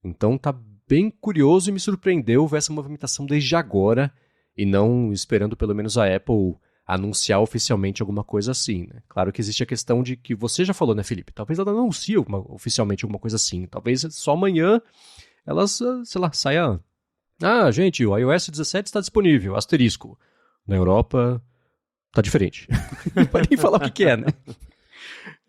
Então tá bem curioso e me surpreendeu ver essa movimentação desde agora e não esperando pelo menos a Apple anunciar oficialmente alguma coisa assim, né? Claro que existe a questão de que você já falou, né, Felipe? Talvez ela não anuncie oficialmente alguma coisa assim. Talvez só amanhã elas, sei lá, saia... Ah, gente, o iOS 17 está disponível, asterisco. Na Europa tá diferente. Não pode nem falar o que é, né?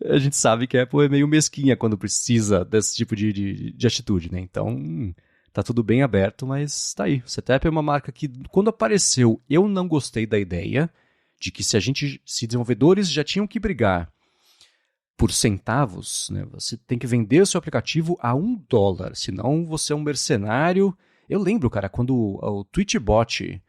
A gente sabe que a Apple é meio mesquinha quando precisa desse tipo de atitude, né? Então, tá tudo bem aberto, mas tá aí. O Setup é uma marca que, quando apareceu, eu não gostei da ideia de que se desenvolvedores já tinham que brigar por centavos, né? Você tem que vender o seu aplicativo a $1, senão você é um mercenário. Eu lembro, cara, quando o Twitchbot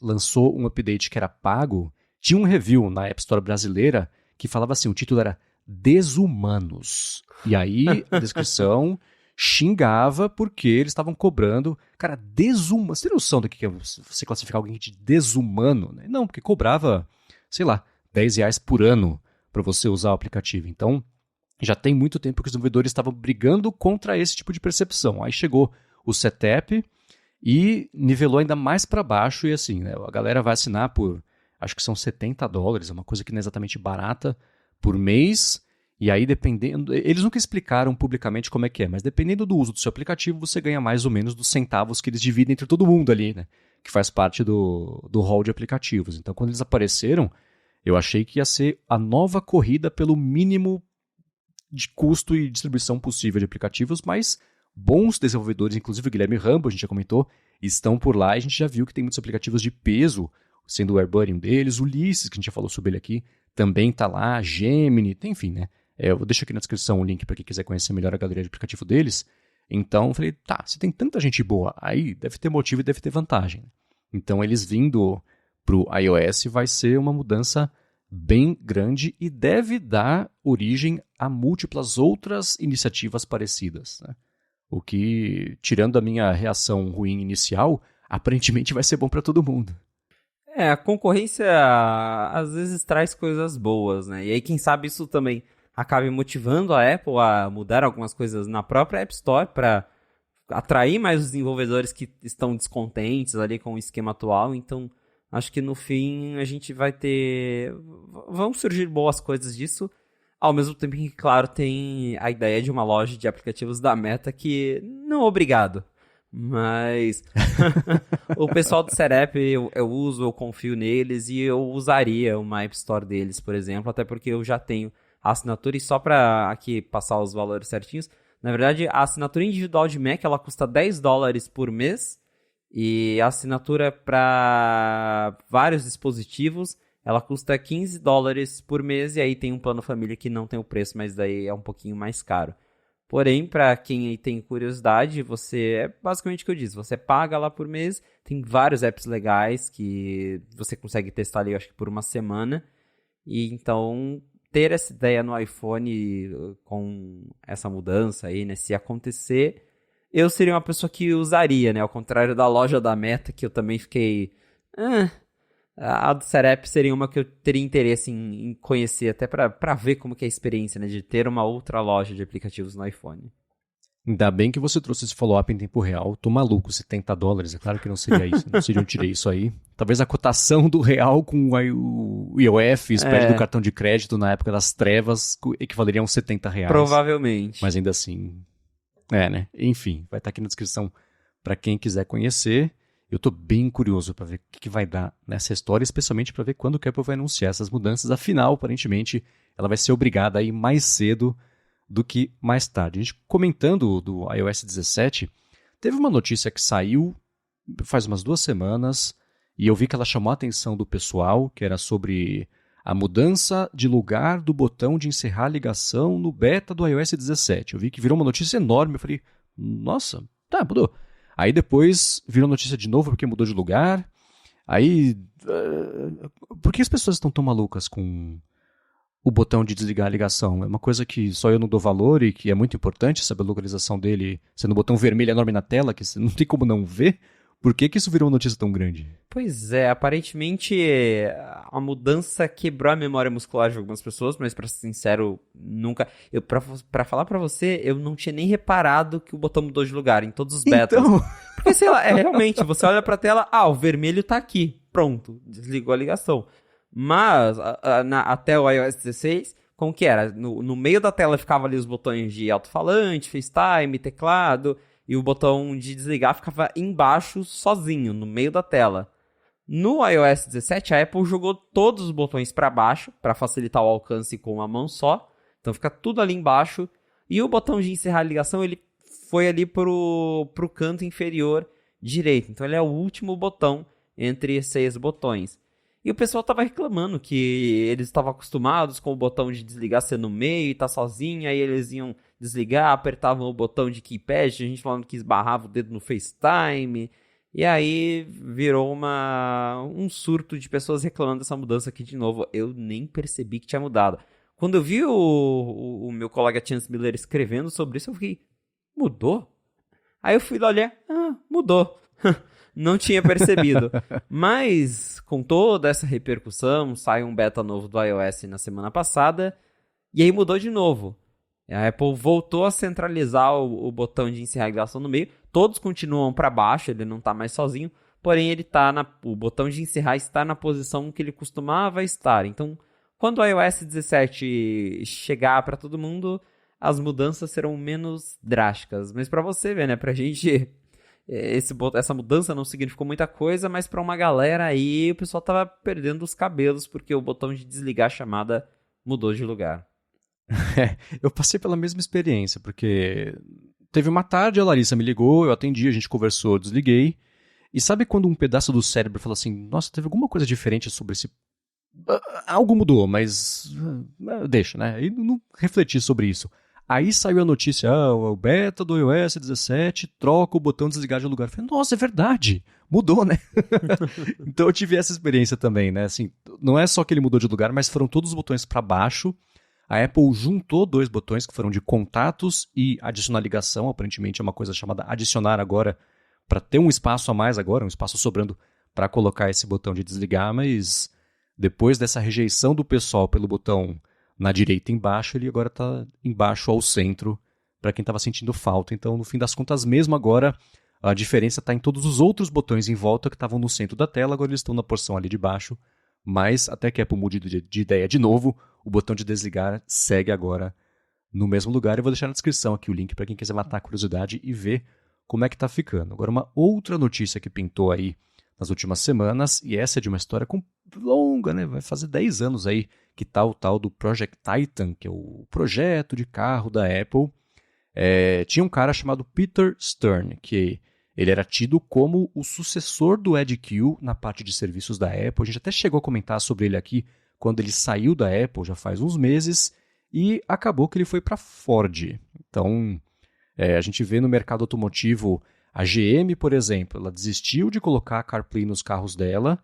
lançou um update que era pago, tinha um review na App Store brasileira que falava assim, o título era Desumanos. E aí a descrição xingava porque eles estavam cobrando, cara, desumano. Você tem noção do que é você classificar alguém de desumano? Né? Não, porque cobrava, sei lá, R$10 por ano para você usar o aplicativo. Então, já tem muito tempo que os desenvolvedores estavam brigando contra esse tipo de percepção. Aí chegou o CETEP e nivelou ainda mais para baixo e assim, né, a galera vai assinar por, acho que são $70, é uma coisa que não é exatamente barata, por mês, e aí dependendo, eles nunca explicaram publicamente como é que é, mas dependendo do uso do seu aplicativo, você ganha mais ou menos dos centavos que eles dividem entre todo mundo ali, né, que faz parte do hall de aplicativos. Então, quando eles apareceram, eu achei que ia ser a nova corrida pelo mínimo de custo e distribuição possível de aplicativos, mas bons desenvolvedores, inclusive o Guilherme Rambo, a gente já comentou, estão por lá e a gente já viu que tem muitos aplicativos de peso, sendo o AirBuddy um deles, o Ulysses, que a gente já falou sobre ele aqui, também está lá, Gemini, enfim, né? Eu vou deixar aqui na descrição o link para quem quiser conhecer melhor a galeria de aplicativo deles. Então, eu falei, tá, se tem tanta gente boa, aí deve ter motivo e deve ter vantagem. Então, eles vindo para o iOS vai ser uma mudança bem grande e deve dar origem a múltiplas outras iniciativas parecidas, né? O que, tirando a minha reação ruim inicial, aparentemente vai ser bom para todo mundo. A concorrência às vezes traz coisas boas, né? E aí, quem sabe isso também acabe motivando a Apple a mudar algumas coisas na própria App Store para atrair mais os desenvolvedores que estão descontentes ali com o esquema atual. Então, acho que no fim a gente vai ter... vão surgir boas coisas disso. Ao mesmo tempo que, claro, tem a ideia de uma loja de aplicativos da Meta que, não, obrigado. Mas o pessoal do Serep eu uso, eu confio neles e eu usaria uma App Store deles, por exemplo, até porque eu já tenho a assinatura e só para aqui passar os valores certinhos. Na verdade, a assinatura individual de Mac ela custa $10 por mês e a assinatura para vários dispositivos ela custa $15 por mês e aí tem um plano família que não tem o preço, mas daí é um pouquinho mais caro. Porém, para quem tem curiosidade, é basicamente o que eu disse, você paga lá por mês, tem vários apps legais que você consegue testar ali, eu acho que por uma semana. E então, ter essa ideia no iPhone com essa mudança aí, né, se acontecer, eu seria uma pessoa que usaria, né, ao contrário da loja da Meta, que eu também fiquei... A do Serep seria uma que eu teria interesse em conhecer, até para ver como que é a experiência, né, de ter uma outra loja de aplicativos no iPhone. Ainda bem que você trouxe esse follow-up em tempo real. Tô maluco, $70. É claro que não seria isso. Não seria eu tirei isso aí. Talvez a cotação do real com o IOF, spread do cartão de crédito na época das trevas, equivaleriam a uns R$70. Provavelmente. Mas ainda assim... né? Enfim, vai estar aqui na descrição para quem quiser conhecer. Eu tô bem curioso para ver o que vai dar nessa história, especialmente para ver quando o Apple vai anunciar essas mudanças. Afinal, aparentemente, ela vai ser obrigada a ir mais cedo do que mais tarde. A gente comentando do iOS 17, teve uma notícia que saiu faz umas 2 semanas e eu vi que ela chamou a atenção do pessoal, que era sobre a mudança de lugar do botão de encerrar a ligação no beta do iOS 17. Eu vi que virou uma notícia enorme, eu falei, nossa, tá, mudou. Aí depois virou notícia de novo porque mudou de lugar. Aí, por que as pessoas estão tão malucas com o botão de desligar a ligação? É uma coisa que só eu não dou valor e que é muito importante saber a localização dele sendo um botão vermelho enorme na tela, que você não tem como não ver. Por que isso virou uma notícia tão grande? Pois é, aparentemente a mudança quebrou a memória muscular de algumas pessoas, mas pra ser sincero, nunca... Pra falar pra você, eu não tinha nem reparado que o botão mudou de lugar em todos os betas. Então... Porque, sei lá, realmente, você olha pra tela, o vermelho tá aqui, pronto, desligou a ligação. Mas, até o iOS 16, como que era? No meio da tela ficava ali os botões de alto-falante, FaceTime, teclado... E o botão de desligar ficava embaixo, sozinho, no meio da tela. No iOS 17, a Apple jogou todos os botões para baixo, para facilitar o alcance com uma mão só. Então fica tudo ali embaixo. E o botão de encerrar a ligação, ele foi ali pro canto inferior direito. Então ele é o último botão entre 6 botões. E o pessoal tava reclamando que eles estavam acostumados com o botão de desligar ser no meio e tá sozinho, aí eles iam desligar, apertavam o botão de keypad, a gente falando que esbarrava o dedo no FaceTime, e aí virou um surto de pessoas reclamando dessa mudança aqui de novo. Eu nem percebi que tinha mudado. Quando eu vi o meu colega Chance Miller escrevendo sobre isso, eu fiquei, mudou? Aí eu fui lá olhar, mudou. Não tinha percebido. Mas, com toda essa repercussão, sai um beta novo do iOS na semana passada, e aí mudou de novo. A Apple voltou a centralizar o botão de encerrar a ligação no meio. Todos continuam para baixo, ele não está mais sozinho, porém o botão de encerrar está na posição que ele costumava estar. Então, quando o iOS 17 chegar para todo mundo, as mudanças serão menos drásticas. Mas para você ver, né, pra gente... essa mudança não significou muita coisa, mas pra uma galera aí o pessoal tava perdendo os cabelos porque o botão de desligar a chamada mudou de lugar. Eu passei pela mesma experiência, porque teve uma tarde, a Larissa me ligou, eu atendi, a gente conversou, eu desliguei. E sabe quando um pedaço do cérebro fala assim, nossa, teve alguma coisa diferente sobre esse... Algo mudou, mas deixa, né? E não refleti sobre isso. Aí saiu a notícia, o beta do iOS 17 troca o botão desligar de lugar. Eu falei, nossa, é verdade, mudou, né? Então eu tive essa experiência também, né? Assim, não é só que ele mudou de lugar, mas foram todos os botões para baixo. A Apple juntou 2 botões que foram de contatos e adicionar ligação. Aparentemente é uma coisa chamada adicionar agora, para ter um espaço a mais agora, um espaço sobrando para colocar esse botão de desligar, mas depois dessa rejeição do pessoal pelo botão na direita embaixo, ele agora está embaixo ao centro, para quem estava sentindo falta. Então, no fim das contas, mesmo agora, a diferença está em todos os outros botões em volta que estavam no centro da tela, agora eles estão na porção ali de baixo. Mas, até que a Apple mude de ideia de novo, o botão de desligar segue agora no mesmo lugar. Eu vou deixar na descrição aqui o link para quem quiser matar a curiosidade e ver como é que está ficando. Agora, uma outra notícia que pintou aí nas últimas semanas, e essa é de uma história longa, né? Vai fazer 10 anos aí que tá o tal do Project Titan, que é o projeto de carro da Apple. Tinha um cara chamado Peter Stern, que ele era tido como o sucessor do Ed Q na parte de serviços da Apple. A gente até chegou a comentar sobre ele aqui quando ele saiu da Apple, já faz uns meses, e acabou que ele foi para Ford. Então, a gente vê no mercado automotivo, a GM, por exemplo, ela desistiu de colocar CarPlay nos carros dela,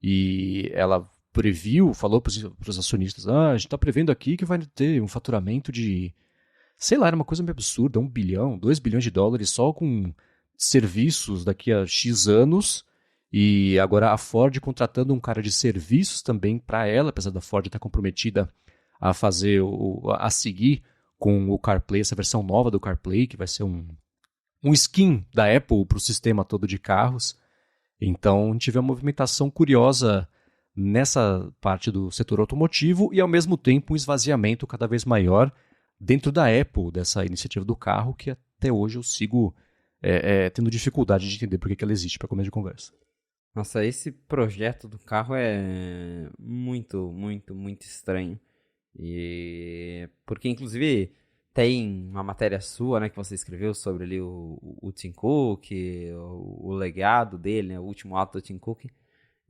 e ela previu, falou para os acionistas, a gente está prevendo aqui que vai ter um faturamento de, sei lá, era uma coisa meio absurda, 1 bilhão, 2 bilhões de dólares só com serviços daqui a X anos, e agora a Ford contratando um cara de serviços também para ela, apesar da Ford estar comprometida a fazer, a seguir com o CarPlay, essa versão nova do CarPlay, que vai ser um skin da Apple para o sistema todo de carros. Então a gente vê uma movimentação curiosa nessa parte do setor automotivo e, ao mesmo tempo, um esvaziamento cada vez maior dentro da Apple, dessa iniciativa do carro, que até hoje eu sigo tendo dificuldade de entender por que ela existe, para começo de conversa. Nossa, esse projeto do carro é muito, muito, muito estranho. E porque, inclusive, tem uma matéria sua, né, que você escreveu sobre ali o Tim Cook, o legado dele, né, o último ato do Tim Cook.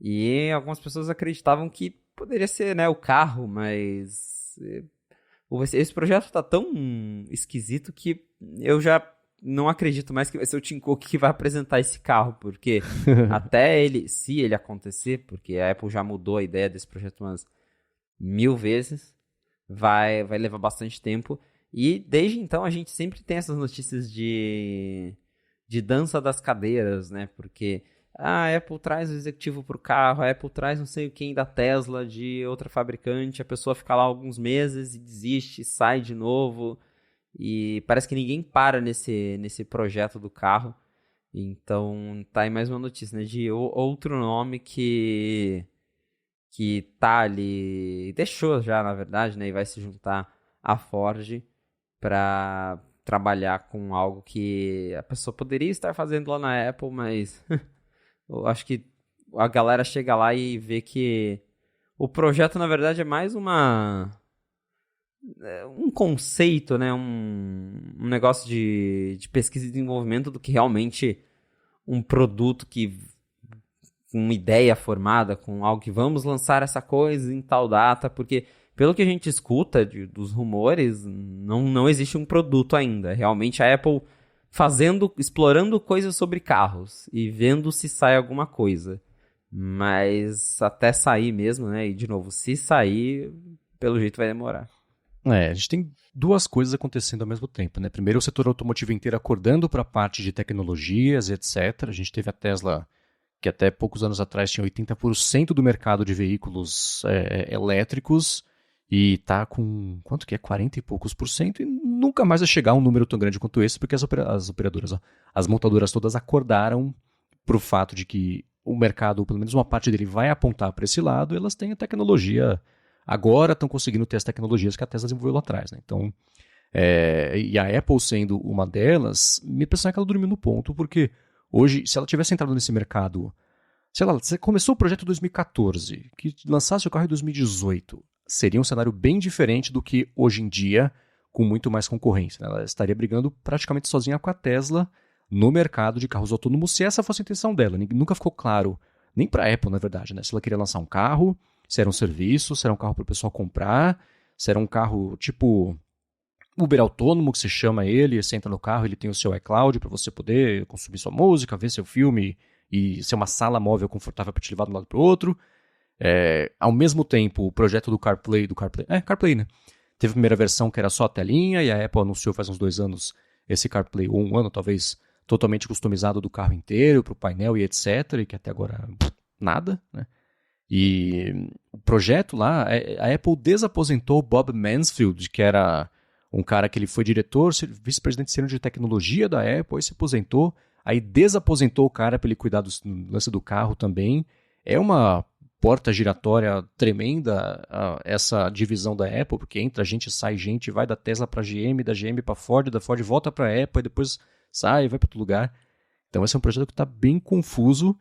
E algumas pessoas acreditavam que poderia ser, né, o carro, mas esse projeto tá tão esquisito que eu já não acredito mais que vai ser o Tim Cook que vai apresentar esse carro, porque até se ele acontecer, porque a Apple já mudou a ideia desse projeto umas 1000 vezes, vai levar bastante tempo. E desde então a gente sempre tem essas notícias de dança das cadeiras, né? Porque a Apple traz o executivo pro carro, a Apple traz não sei quem da Tesla de outra fabricante, a pessoa fica lá alguns meses e desiste, sai de novo. E parece que ninguém para nesse projeto do carro. Então tá aí mais uma notícia, né? De outro nome que tá ali, deixou já na verdade, né? E vai se juntar à Ford para trabalhar com algo que a pessoa poderia estar fazendo lá na Apple, mas eu acho que a galera chega lá e vê que o projeto, na verdade, é mais um conceito, né? Um negócio de pesquisa e desenvolvimento do que realmente um produto que uma ideia formada, com algo que vamos lançar essa coisa em tal data, porque pelo que a gente escuta dos rumores, não existe um produto ainda. Realmente a Apple explorando coisas sobre carros e vendo se sai alguma coisa. Mas até sair mesmo, né? E de novo, se sair, pelo jeito vai demorar. A gente tem duas coisas acontecendo ao mesmo tempo, né? Primeiro, o setor automotivo inteiro acordando para a parte de tecnologias, etc. A gente teve a Tesla, que até poucos anos atrás tinha 80% do mercado de veículos elétricos, e está com, quanto que é? 40 e poucos por cento, e nunca mais vai chegar a um número tão grande quanto esse, porque as operadoras, as montadoras todas acordaram para o fato de que o mercado, pelo menos uma parte dele, vai apontar para esse lado, e elas têm a tecnologia. Agora estão conseguindo ter as tecnologias que a Tesla desenvolveu lá atrás, né? Então, e a Apple sendo uma delas, me impressiona que ela dormiu no ponto, porque hoje, se ela tivesse entrado nesse mercado, sei lá, você começou o projeto em 2014, que lançasse o carro em 2018, seria um cenário bem diferente do que hoje em dia, com muito mais concorrência, né? Ela estaria brigando praticamente sozinha com a Tesla no mercado de carros autônomos, se essa fosse a intenção dela. Nunca ficou claro, nem para a Apple, na verdade, né? Se ela queria lançar um carro, se era um serviço, se era um carro para o pessoal comprar, se era um carro tipo Uber autônomo, que você chama ele, você entra no carro, ele tem o seu iCloud para você poder consumir sua música, ver seu filme e ser uma sala móvel confortável para te levar de um lado para o outro. Ao mesmo tempo, o projeto do CarPlay, CarPlay, né? Teve a primeira versão que era só a telinha, e a Apple anunciou faz uns 2 anos esse CarPlay, ou 1 ano talvez, totalmente customizado do carro inteiro, para o painel e etc, e que até agora nada, né? E o projeto lá, a Apple desaposentou o Bob Mansfield, que era um cara que ele foi diretor, vice-presidente sênior de tecnologia da Apple, aí se aposentou, aí desaposentou o cara para ele cuidar do lance do carro também. É uma porta giratória tremenda essa divisão da Apple, porque entra gente, sai gente, vai da Tesla para a GM, da GM para a Ford, da Ford volta para a Apple, e depois sai, vai para outro lugar. Então esse é um projeto que está bem confuso.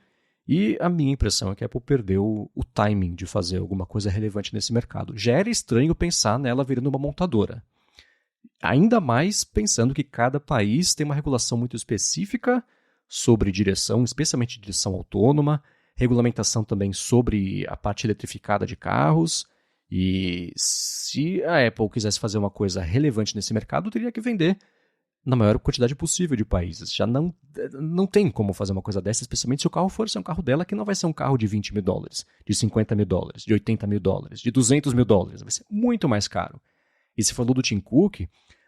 E a minha impressão é que a Apple perdeu o timing de fazer alguma coisa relevante nesse mercado. Já era estranho pensar nela virando uma montadora. Ainda mais pensando que cada país tem uma regulação muito específica sobre direção, especialmente direção autônoma, regulamentação também sobre a parte eletrificada de carros. E se a Apple quisesse fazer uma coisa relevante nesse mercado, teria que vender na maior quantidade possível de países. Já não tem como fazer uma coisa dessa, especialmente se o carro for ser um carro dela, que não vai ser um carro de $20 mil, de $50 mil, de $80 mil, de $200 mil. Vai ser muito mais caro. E se falou do Tim Cook,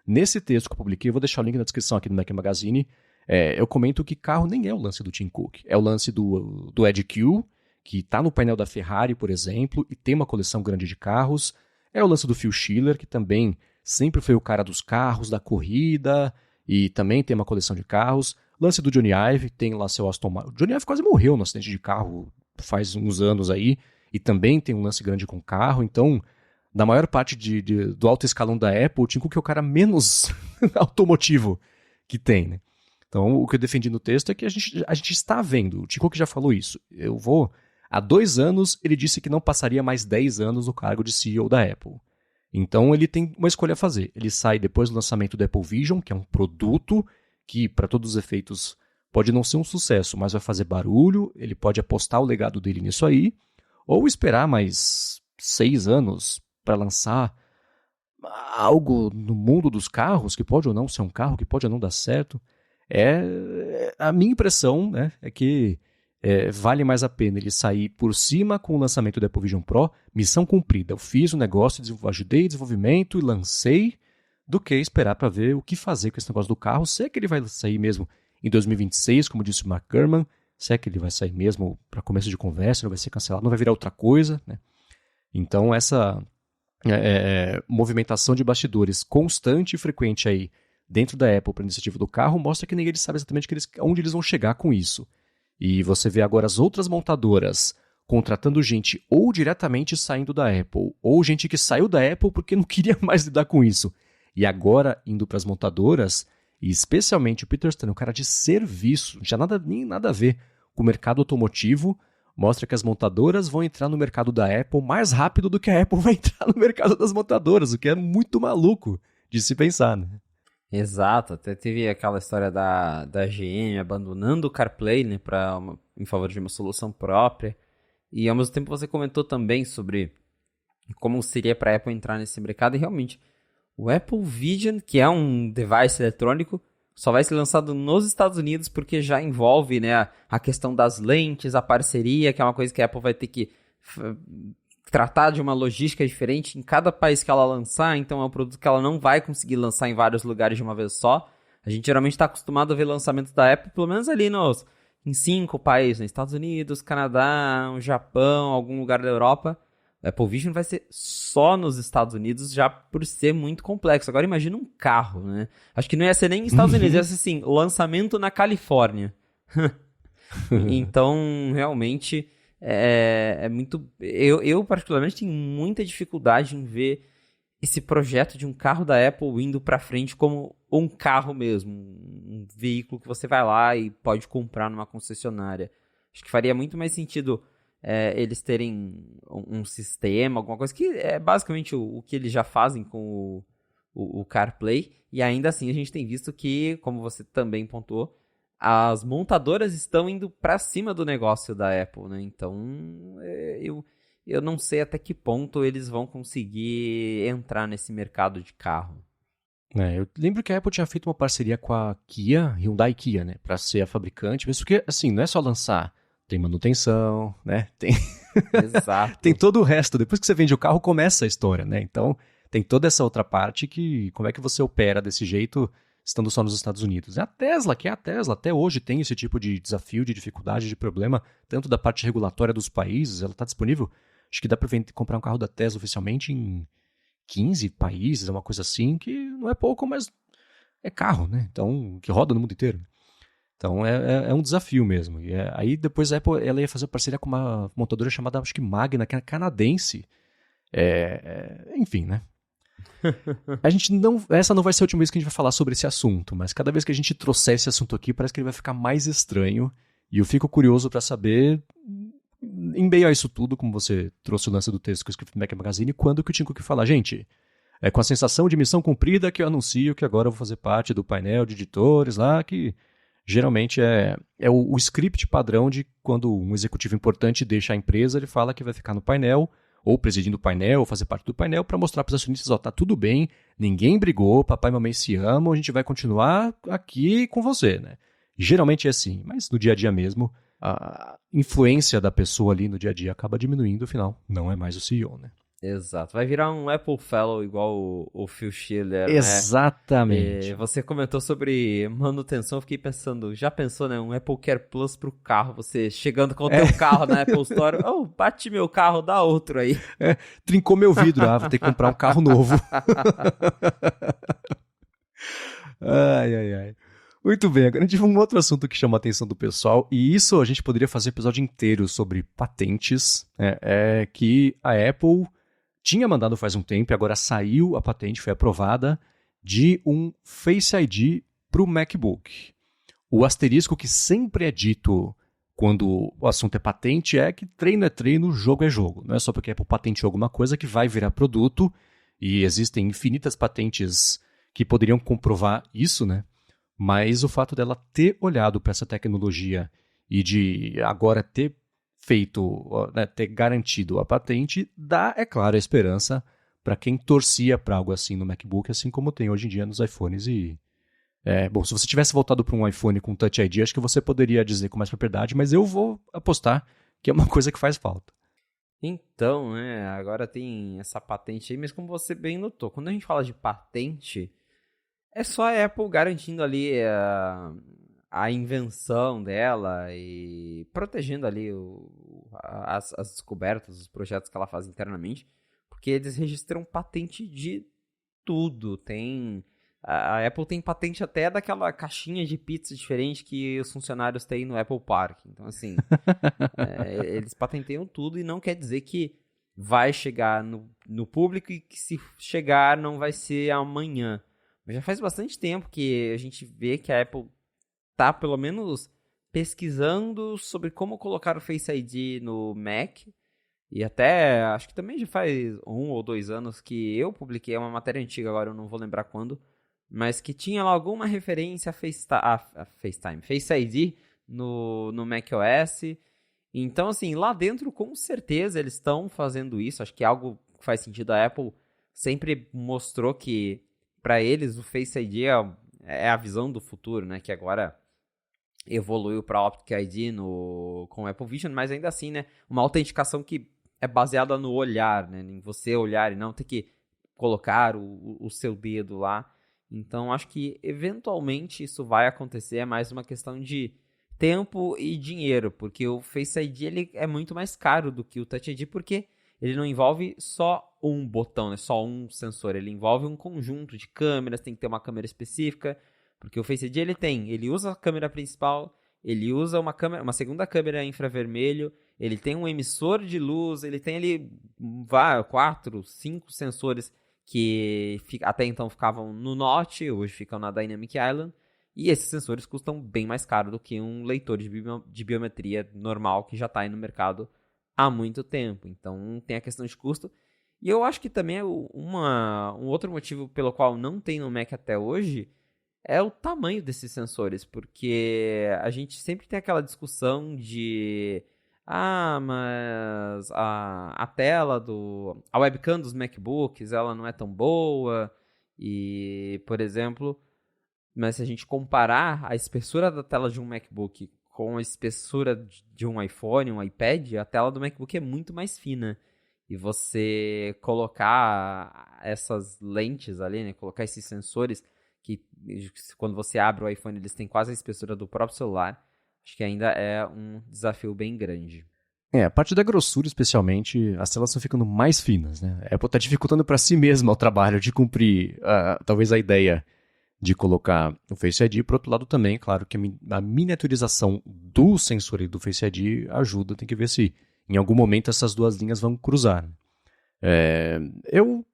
nesse texto que eu publiquei, eu vou deixar o link na descrição aqui do Mac Magazine, eu comento que carro nem é o lance do Tim Cook. É o lance do Edge Q, que está no painel da Ferrari, por exemplo, e tem uma coleção grande de carros. É o lance do Phil Schiller, que também sempre foi o cara dos carros, da corrida, e também tem uma coleção de carros. Lance do Johnny Ive, tem lá seu Aston Martin. O Johnny Ive quase morreu no acidente de carro faz uns anos aí, e também tem um lance grande com carro. Então, da maior parte do alto escalão da Apple, o Tim Cook é o cara menos automotivo que tem, né? Então, o que eu defendi no texto é que a gente está vendo. O Tim Cook já falou isso. Há 2 anos, ele disse que não passaria mais 10 anos no cargo de CEO da Apple. Então ele tem uma escolha a fazer. Ele sai depois do lançamento do Apple Vision, que é um produto que, para todos os efeitos, pode não ser um sucesso, mas vai fazer barulho, ele pode apostar o legado dele nisso aí, ou esperar mais 6 anos para lançar algo no mundo dos carros, que pode ou não ser um carro, que pode ou não dar certo. A minha impressão, né, é que vale mais a pena ele sair por cima com o lançamento do Apple Vision Pro, missão cumprida. Eu fiz o negócio, ajudei o desenvolvimento e lancei, do que esperar para ver o que fazer com esse negócio do carro. Se é que ele vai sair mesmo em 2026, como disse o Mark Gurman, se é que ele vai sair mesmo para começo de conversa, não vai ser cancelado, não vai virar outra coisa, né? Então essa movimentação de bastidores constante e frequente aí dentro da Apple para a iniciativa do carro mostra que ninguém sabe exatamente onde eles vão chegar com isso. E você vê agora as outras montadoras contratando gente ou diretamente saindo da Apple, ou gente que saiu da Apple porque não queria mais lidar com isso. E agora indo para as montadoras, e especialmente o Peter Stern, um cara de serviço, já nem nada a ver com o mercado automotivo, mostra que as montadoras vão entrar no mercado da Apple mais rápido do que a Apple vai entrar no mercado das montadoras, o que é muito maluco de se pensar, né? Exato, até teve aquela história da GM abandonando o CarPlay, né, para em favor de uma solução própria. E ao mesmo tempo você comentou também sobre como seria para a Apple entrar nesse mercado. E realmente, o Apple Vision, que é um device eletrônico, só vai ser lançado nos Estados Unidos porque já envolve, né, a questão das lentes, a parceria, que é uma coisa que a Apple vai ter que tratar de uma logística diferente em cada país que ela lançar. Então é um produto que ela não vai conseguir lançar em vários lugares de uma vez só. A gente geralmente está acostumado a ver lançamentos da Apple, pelo menos ali em 5 países, nos Estados Unidos, Canadá, no Japão, algum lugar da Europa. O Apple Vision vai ser só nos Estados Unidos, já por ser muito complexo. Agora imagina um carro, né? Acho que não ia ser nem nos Estados Unidos, ia ser assim, lançamento na Califórnia. Então, realmente, é muito... Eu, particularmente, tenho muita dificuldade em ver esse projeto de um carro da Apple indo pra frente como um carro mesmo. Um veículo que você vai lá e pode comprar numa concessionária. Acho que faria muito mais sentido eles terem um sistema, alguma coisa, que é basicamente o que eles já fazem com o CarPlay. E ainda assim a gente tem visto que, como você também pontuou, as montadoras estão indo pra cima do negócio da Apple, né? Então, eu não sei até que ponto eles vão conseguir entrar nesse mercado de carro. Eu lembro que a Apple tinha feito uma parceria com a Kia, Hyundai Kia, né? Pra ser a fabricante, mas porque, assim, não é só lançar, tem manutenção, né? Exato. Tem todo o resto. Depois que você vende o carro, começa a história, né? Então, tem toda essa outra parte que, como é que você opera desse jeito, estando só nos Estados Unidos? É a Tesla, que é a Tesla. Até hoje tem esse tipo de desafio, de dificuldade, de problema, tanto da parte regulatória dos países, ela está disponível. Acho que dá para comprar um carro da Tesla oficialmente em 15 países, é uma coisa assim, que não é pouco, mas é carro, né? Então, que roda no mundo inteiro. Então, é um desafio mesmo. E aí, depois a Apple ela ia fazer parceria com uma montadora chamada, acho que Magna, que é canadense. Enfim, né? Essa não vai ser a última vez que a gente vai falar sobre esse assunto, mas cada vez que a gente trouxer esse assunto aqui, parece que ele vai ficar mais estranho. E eu fico curioso para saber, em meio a isso tudo, como você trouxe o lance do texto que eu escrevi no Mac Magazine, quando que eu tinha que falar, gente, é com a sensação de missão cumprida que eu anuncio que agora eu vou fazer parte do painel de editores lá, que geralmente é o script padrão de quando um executivo importante deixa a empresa, ele fala que vai ficar no painel, ou presidindo o painel, ou fazer parte do painel, para mostrar para os acionistas, tá tudo bem, ninguém brigou, papai e mamãe se amam, a gente vai continuar aqui com você, né? Geralmente é assim, mas no dia a dia mesmo, a influência da pessoa ali no dia a dia acaba diminuindo, afinal, não é mais o CEO, né? Exato. Vai virar um Apple Fellow igual o Phil Schiller, Exatamente. né? Você comentou sobre manutenção, eu fiquei pensando, já pensou, né? Um Apple Care Plus pro carro, você chegando com o teu carro na Apple Store, bate meu carro, dá outro aí. Trincou meu vidro, vou ter que comprar um carro novo. Ai. Muito bem, agora a gente vai um outro assunto que chama a atenção do pessoal, e isso a gente poderia fazer um episódio inteiro sobre patentes, é que a Apple tinha mandado faz um tempo, e agora saiu a patente, foi aprovada, de um Face ID para o MacBook. O asterisco que sempre é dito quando o assunto é patente é que treino é treino, jogo é jogo. Não é só porque a Apple patenteou alguma coisa que vai virar produto, e existem infinitas patentes que poderiam comprovar isso, né? Mas o fato dela ter olhado para essa tecnologia e de agora ter feito, né, ter garantido a patente, dá, é claro, a esperança para quem torcia para algo assim no MacBook, assim como tem hoje em dia nos iPhones. Bom, se você tivesse voltado para um iPhone com Touch ID, acho que você poderia dizer com mais propriedade, mas eu vou apostar que é uma coisa que faz falta. Então, né, agora tem essa patente aí, mas como você bem notou, quando a gente fala de patente, é só a Apple garantindo ali a invenção dela e protegendo ali as descobertas, os projetos que ela faz internamente, porque eles registram patente de tudo. A Apple tem patente até daquela caixinha de pizza diferente que os funcionários têm no Apple Park. Então, assim, eles patenteiam tudo e não quer dizer que vai chegar no público e que se chegar não vai ser amanhã. Mas já faz bastante tempo que a gente vê que a Apple tá, pelo menos, pesquisando sobre como colocar o Face ID no Mac. E até, acho que também já faz 1 ou 2 anos que eu publiquei uma matéria antiga, agora eu não vou lembrar quando, mas que tinha lá alguma referência a FaceTime, Face ID no macOS. Então, assim, lá dentro, com certeza, eles estão fazendo isso. Acho que é algo que faz sentido. A Apple sempre mostrou que, para eles, o Face ID é a visão do futuro, né? Que agora evoluiu para Optic ID com o Apple Vision, mas ainda assim, né? Uma autenticação que é baseada no olhar, né? Em você olhar e não ter que colocar o seu dedo lá. Então, acho que, eventualmente, isso vai acontecer. É mais uma questão de tempo e dinheiro, porque o Face ID ele é muito mais caro do que o Touch ID, porque ele não envolve só um botão, né? Só um sensor, ele envolve um conjunto de câmeras, tem que ter uma câmera específica, porque o Face ID ele usa a câmera principal, ele usa uma segunda câmera infravermelho, ele tem um emissor de luz, ele tem ali 4, 5 sensores que até então ficavam no Note, hoje ficam na Dynamic Island. E esses sensores custam bem mais caro do que um leitor de biometria normal que já está aí no mercado há muito tempo. Então tem a questão de custo. E eu acho que também um outro motivo pelo qual não tem no Mac até hoje é o tamanho desses sensores. Porque a gente sempre tem aquela discussão de... mas a tela a webcam dos MacBooks ela não é tão boa. E, por exemplo... Mas se a gente comparar a espessura da tela de um MacBook com a espessura de um iPhone, um iPad, a tela do MacBook é muito mais fina. E você colocar essas lentes ali, né? Colocar esses sensores que quando você abre o iPhone eles têm quase a espessura do próprio celular. Acho que ainda é um desafio bem grande. A parte da grossura, especialmente, as telas estão ficando mais finas, né? A Apple está dificultando para si mesma o trabalho de cumprir, talvez, a ideia de colocar o Face ID. Por outro lado também, claro que a miniaturização do sensor e do Face ID ajuda, tem que ver se em algum momento essas duas linhas vão cruzar. Eu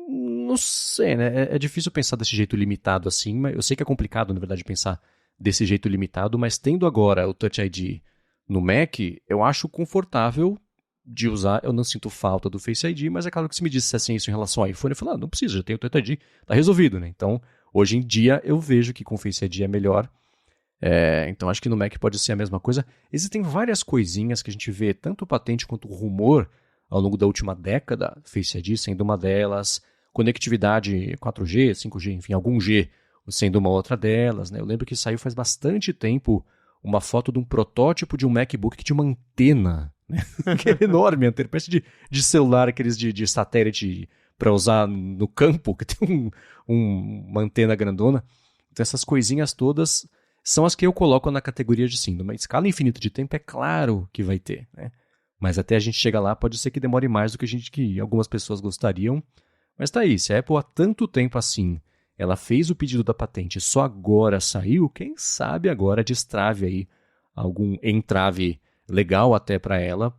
não sei, né? É difícil pensar desse jeito limitado assim, mas eu sei que é complicado, na verdade, pensar desse jeito limitado, mas tendo agora o Touch ID no Mac, eu acho confortável de usar, eu não sinto falta do Face ID, mas é claro que se me dissessem isso em relação ao iPhone, eu falo, não precisa, já tem o Touch ID, tá resolvido, né? Então, hoje em dia, eu vejo que com o Face ID é melhor. Então, acho que no Mac pode ser a mesma coisa. Existem várias coisinhas que a gente vê, tanto patente quanto rumor, ao longo da última década, Face ID sendo uma delas, conectividade 4G, 5G, enfim, algum G sendo uma outra delas, né? Eu lembro que saiu faz bastante tempo uma foto de um protótipo de um MacBook que tinha uma antena, né? Que é enorme, antena, parece de celular, aqueles de satélite para usar no campo, que tem uma antena grandona. Então essas coisinhas todas são as que eu coloco na categoria de sim. Numa escala infinita de tempo é claro que vai ter, né? Mas até a gente chegar lá pode ser que demore mais do que algumas pessoas gostariam. Mas tá aí, se a Apple há tanto tempo assim, ela fez o pedido da patente e só agora saiu, quem sabe agora destrave aí algum entrave legal até para ela,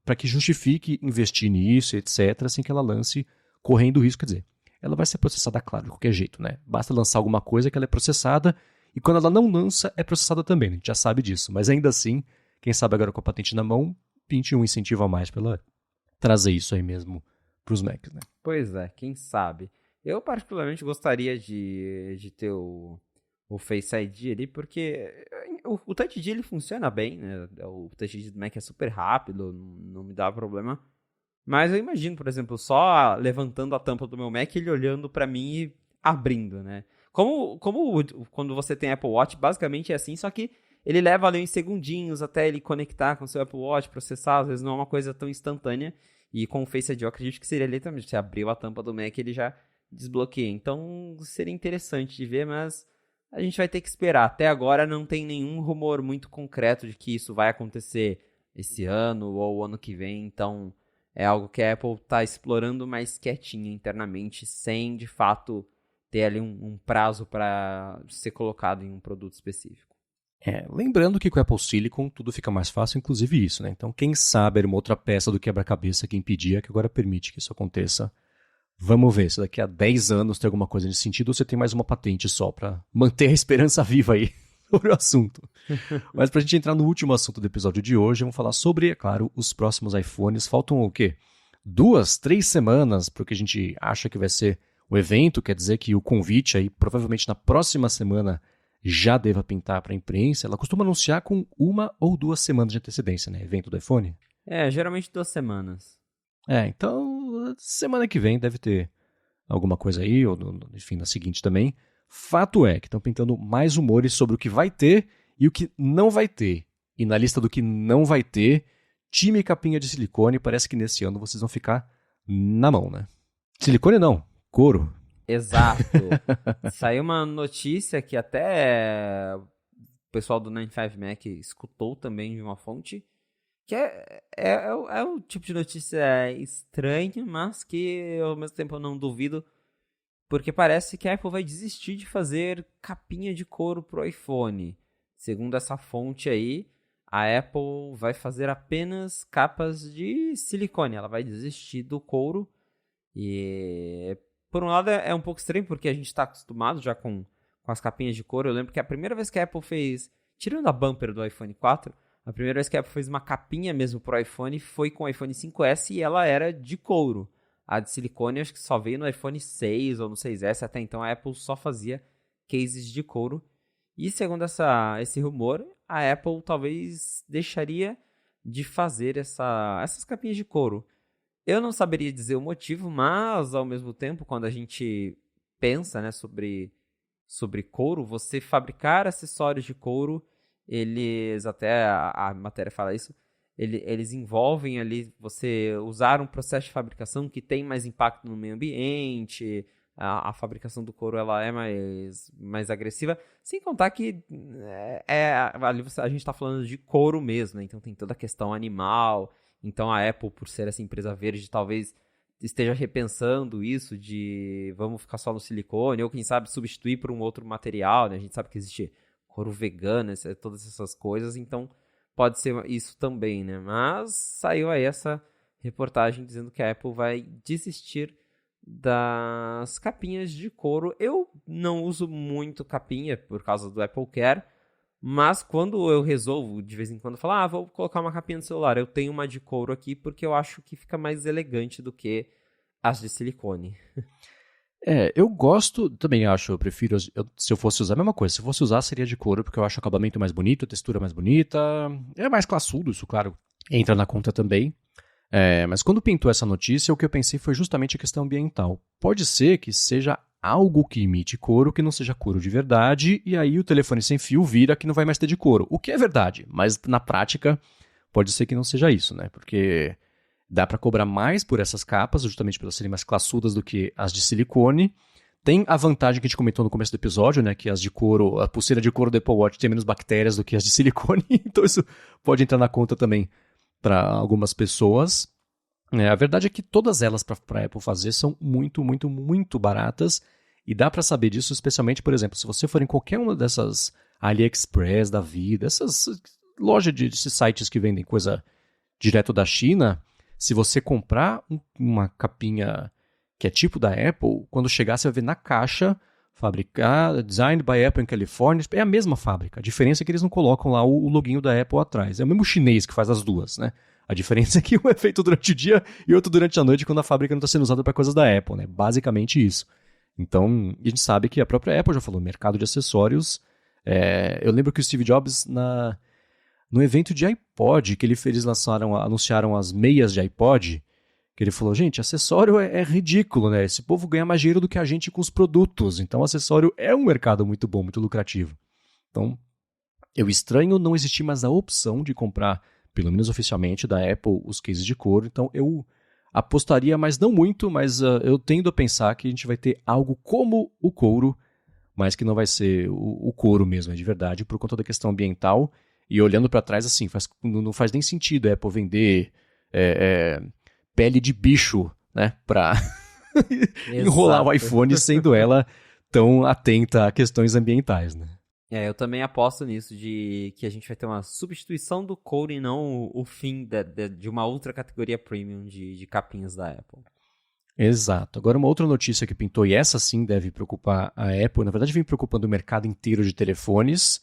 para que justifique investir nisso, etc., sem que ela lance correndo risco. Quer dizer, ela vai ser processada, claro, de qualquer jeito, né? Basta lançar alguma coisa que ela é processada, e quando ela não lança, é processada também, né? A gente já sabe disso. Mas ainda assim, quem sabe agora com a patente na mão, pinte um incentivo a mais para ela trazer isso aí mesmo para os Macs, né? Pois é, quem sabe. Eu particularmente gostaria de ter o Face ID ali, porque o Touch ID ele funciona bem, né? O Touch ID do Mac é super rápido, não me dá problema. Mas eu imagino, por exemplo, só levantando a tampa do meu Mac, ele olhando pra mim e abrindo, né? Como quando você tem Apple Watch, basicamente é assim, só que ele leva ali uns segundinhos até ele conectar com o seu Apple Watch, processar, às vezes não é uma coisa tão instantânea. E com o Face ID eu acredito que seria ali também, você abriu a tampa do Mac, ele já desbloqueia. Então seria interessante de ver, mas a gente vai ter que esperar. Até agora não tem nenhum rumor muito concreto de que isso vai acontecer esse ano ou o ano que vem, então é algo que a Apple está explorando mais quietinha internamente, sem de fato ter ali um prazo para ser colocado em um produto específico. Lembrando que com o Apple Silicon tudo fica mais fácil, inclusive isso, né? Então quem sabe era uma outra peça do quebra-cabeça que impedia, que agora permite que isso aconteça. Vamos ver se daqui a 10 anos tem alguma coisa nesse sentido ou você tem mais uma patente só para manter a esperança viva aí sobre o assunto. Mas pra gente entrar no último assunto do episódio de hoje, vamos falar sobre, é claro, os próximos iPhones. Faltam o quê? 2, 3 semanas para o que a gente acha que vai ser o evento, quer dizer que o convite aí, provavelmente na próxima semana, já deva pintar para a imprensa, ela costuma anunciar com 1 ou 2 semanas de antecedência, né? Evento do iPhone. Geralmente 2 semanas. Então, semana que vem deve ter alguma coisa aí, ou enfim, na seguinte também. Fato é que estão pintando mais rumores sobre o que vai ter e o que não vai ter. E na lista do que não vai ter, time capinha de silicone, parece que nesse ano vocês vão ficar na mão, né? Silicone não, couro. Exato. Saiu uma notícia que até o pessoal do 95Mac escutou também de uma fonte, que é o tipo de notícia estranho, mas que ao mesmo tempo eu não duvido, porque parece que a Apple vai desistir de fazer capinha de couro pro iPhone. Segundo essa fonte aí, a Apple vai fazer apenas capas de silicone. Ela vai desistir do couro. E, por um lado, é um pouco estranho, porque a gente está acostumado já com as capinhas de couro. Eu lembro que a primeira vez que a Apple fez, tirando a bumper do iPhone 4, a primeira vez que a Apple fez uma capinha mesmo pro iPhone foi com o iPhone 5S e ela era de couro. A de silicone acho que só veio no iPhone 6 ou no 6S, até então a Apple só fazia cases de couro. E segundo esse rumor, a Apple talvez deixaria de fazer essas capinhas de couro. Eu não saberia dizer o motivo, mas ao mesmo tempo, quando a gente pensa, né, sobre couro, você fabricar acessórios de couro, eles, até a matéria fala isso, eles envolvem ali você usar um processo de fabricação que tem mais impacto no meio ambiente, a fabricação do couro ela é mais agressiva, sem contar que ali a gente está falando de couro mesmo, né? Então tem toda a questão animal. Então a Apple, por ser essa empresa verde, talvez esteja repensando isso de vamos ficar só no silicone, ou quem sabe substituir por um outro material, né? A gente sabe que existe couro vegano, todas essas coisas, então pode ser isso também, né? Mas saiu aí essa reportagem dizendo que a Apple vai desistir das capinhas de couro. Eu não uso muito capinha por causa do Apple Care, mas quando eu resolvo, de vez em quando, falar, vou colocar uma capinha no celular, eu tenho uma de couro aqui porque eu acho que fica mais elegante do que as de silicone. Eu gosto, também acho, eu prefiro, se eu fosse usar a mesma coisa, se eu fosse usar seria de couro, porque eu acho o acabamento mais bonito, a textura mais bonita, é mais classudo, isso, claro, entra na conta também. Mas quando pintou essa notícia, o que eu pensei foi justamente a questão ambiental. Pode ser que seja algo que imite couro, que não seja couro de verdade, e aí o telefone sem fio vira que não vai mais ter de couro. O que é verdade, mas na prática pode ser que não seja isso, né? Porque dá para cobrar mais por essas capas, justamente por elas serem mais classudas do que as de silicone. Tem a vantagem que a gente comentou no começo do episódio, né? Que as de couro, a pulseira de couro do Apple Watch tem menos bactérias do que as de silicone, então isso pode entrar na conta também para algumas pessoas. A verdade é que todas elas para a Apple fazer são muito, muito, muito baratas. E dá para saber disso, especialmente, por exemplo, se você for em qualquer uma dessas AliExpress da vida, essas lojas de sites que vendem coisa direto da China, se você comprar uma capinha que é tipo da Apple, quando chegar você vai ver na caixa, fabricar, designed by Apple em Califórnia, é a mesma fábrica. A diferença é que eles não colocam lá o loginho da Apple atrás. É o mesmo chinês que faz as duas, né? A diferença é que um é feito durante o dia e outro durante a noite quando a fábrica não está sendo usada para coisas da Apple, né? Basicamente isso. Então, a gente sabe que a própria Apple já falou, mercado de acessórios. Eu lembro que o Steve Jobs, no evento de iPod, que eles anunciaram as meias de iPod, que ele falou, gente, acessório é ridículo, né? Esse povo ganha mais dinheiro do que a gente com os produtos. Então, acessório é um mercado muito bom, muito lucrativo. Então, eu estranho não existir mais a opção de comprar, pelo menos oficialmente, da Apple, os cases de couro. Então, eu apostaria, mas não muito, mas eu tendo a pensar que a gente vai ter algo como o couro, mas que não vai ser o couro mesmo, de verdade, por conta da questão ambiental. E olhando para trás, assim, não faz nem sentido a Apple vender pele de bicho, né, para enrolar o iPhone, sendo ela tão atenta a questões ambientais, né? Eu também aposto nisso, de que a gente vai ter uma substituição do couro e não o fim de uma outra categoria premium de capinhas da Apple. Exato. Agora, uma outra notícia que pintou, e essa sim deve preocupar a Apple, na verdade vem preocupando o mercado inteiro de telefones,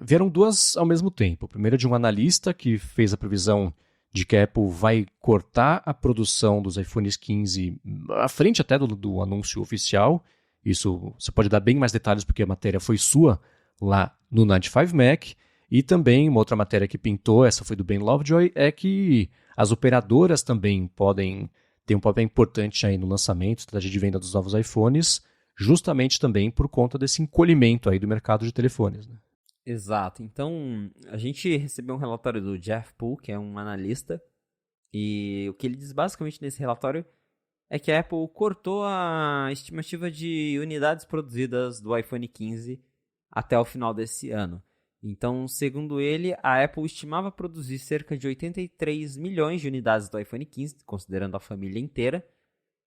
vieram duas ao mesmo tempo. A primeira de um analista que fez a previsão de que a Apple vai cortar a produção dos iPhones 15 à frente até do anúncio oficial. Isso você pode dar bem mais detalhes porque a matéria foi sua lá no 95 Mac. E também uma outra matéria que pintou, essa foi do Ben Lovejoy, é que as operadoras também podem ter um papel importante aí no lançamento, estratégia de venda dos novos iPhones, justamente também por conta desse encolhimento aí do mercado de telefones, né? Exato. Então, a gente recebeu um relatório do Jeff Poole, que é um analista, e o que ele diz basicamente nesse relatório é que a Apple cortou a estimativa de unidades produzidas do iPhone 15 até o final desse ano. Então, segundo ele, a Apple estimava produzir cerca de 83 milhões de unidades do iPhone 15, considerando a família inteira,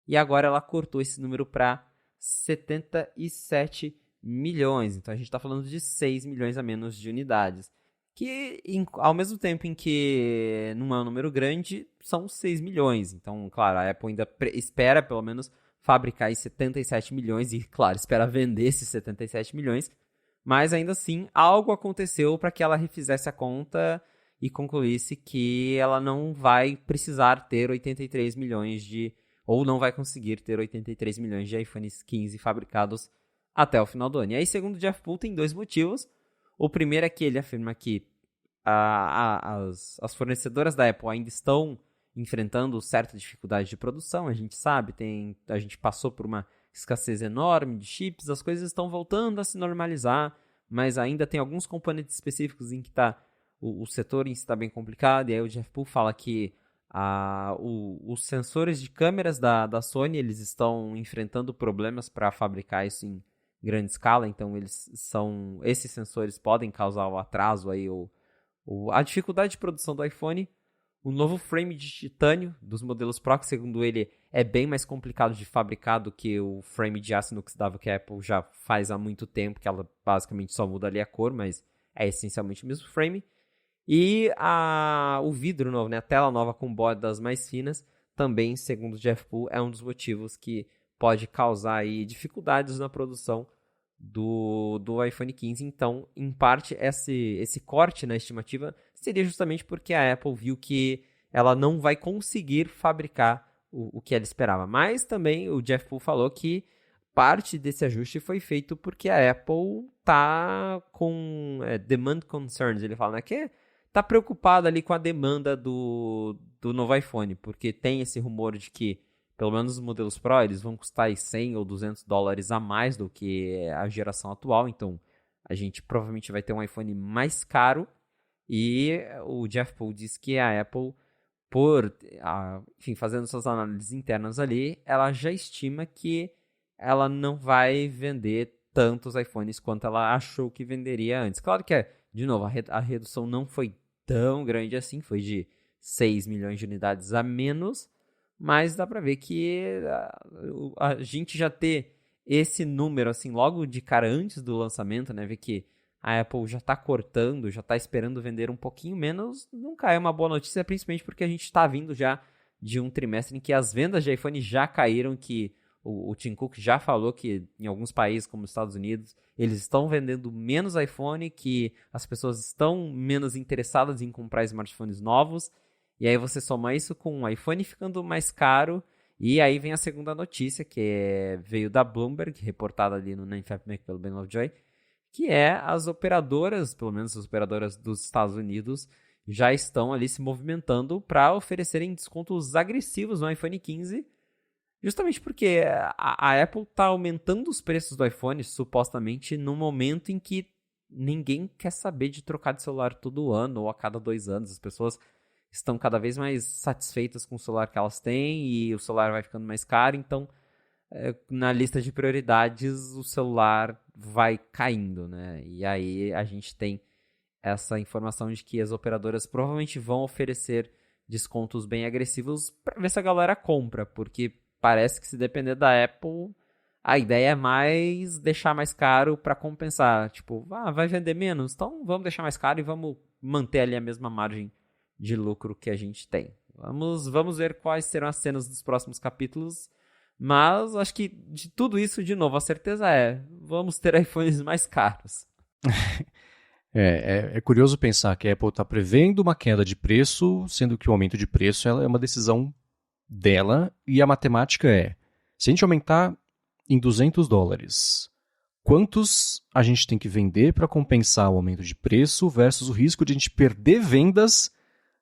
e agora ela cortou esse número para 77 milhões. Então, a gente está falando de 6 milhões a menos de unidades, que ao mesmo tempo em que não é um número grande, são 6 milhões. Então, claro, a Apple ainda espera pelo menos fabricar esses 77 milhões e, claro, espera vender esses 77 milhões. Mas ainda assim, algo aconteceu para que ela refizesse a conta e concluísse que ela não vai precisar ter 83 milhões ou não vai conseguir ter 83 milhões de iPhones 15 fabricados até o final do ano. E aí, segundo o Jeff Poole, tem dois motivos. O primeiro é que ele afirma que as fornecedoras da Apple ainda estão enfrentando certa dificuldade de produção. A gente sabe, a gente passou por uma escassez enorme de chips, as coisas estão voltando a se normalizar, mas ainda tem alguns componentes específicos em que o setor em si está bem complicado. E aí o Jeff Poole fala que os sensores de câmeras da Sony, eles estão enfrentando problemas para fabricar isso em grande escala, então esses sensores podem causar o atraso aí, a dificuldade de produção do iPhone. O novo frame de titânio dos modelos Pro, que segundo ele é bem mais complicado de fabricar do que o frame de aço inoxidável que a Apple já faz há muito tempo, que ela basicamente só muda ali a cor, mas é essencialmente o mesmo frame. E o vidro novo, né, a tela nova com bordas mais finas, também, segundo o Jeff Poole, é um dos motivos que pode causar aí dificuldades na produção do iPhone 15. Então, em parte, esse corte na estimativa seria justamente porque a Apple viu que ela não vai conseguir fabricar o que ela esperava. Mas também o Jeff Poole falou que parte desse ajuste foi feito porque a Apple está com demand concerns. Ele fala, né, que está preocupada ali com a demanda do novo iPhone, porque tem esse rumor de que pelo menos os modelos Pro, eles vão custar aí $100 ou $200 a mais do que a geração atual. Então, a gente provavelmente vai ter um iPhone mais caro. E o Jeff Poole diz que a Apple, enfim, fazendo suas análises internas ali, ela já estima que ela não vai vender tantos iPhones quanto ela achou que venderia antes. Claro que, de novo, a redução não foi tão grande assim, foi de 6 milhões de unidades a menos. Mas dá pra ver que a gente já ter esse número, assim, logo de cara antes do lançamento, né? Ver que a Apple já tá cortando, já tá esperando vender um pouquinho menos, nunca é uma boa notícia, principalmente porque a gente tá vindo já de um trimestre em que as vendas de iPhone já caíram, que o Tim Cook já falou que em alguns países, como os Estados Unidos, eles estão vendendo menos iPhone, que as pessoas estão menos interessadas em comprar smartphones novos. E aí você soma isso com o iPhone ficando mais caro, e aí vem a segunda notícia, que veio da Bloomberg, reportada ali no 95 Mac pelo Ben Lovejoy, que as operadoras, pelo menos as operadoras dos Estados Unidos, já estão ali se movimentando para oferecerem descontos agressivos no iPhone 15, justamente porque a Apple está aumentando os preços do iPhone, supostamente, no momento em que ninguém quer saber de trocar de celular todo ano ou a cada 2 anos. As pessoas estão cada vez mais satisfeitas com o celular que elas têm e o celular vai ficando mais caro, então na lista de prioridades o celular vai caindo, né? E aí a gente tem essa informação de que as operadoras provavelmente vão oferecer descontos bem agressivos para ver se a galera compra, porque parece que se depender da Apple, a ideia é mais deixar mais caro para compensar, tipo, vai vender menos, então vamos deixar mais caro e vamos manter ali a mesma margem de lucro que a gente tem. Vamos ver quais serão as cenas dos próximos capítulos, mas acho que de tudo isso, de novo, a certeza vamos ter iPhones mais caros. É curioso pensar que a Apple está prevendo uma queda de preço, sendo que o aumento de preço é uma decisão dela, e a matemática se a gente aumentar em $200, quantos a gente tem que vender para compensar o aumento de preço versus o risco de a gente perder vendas,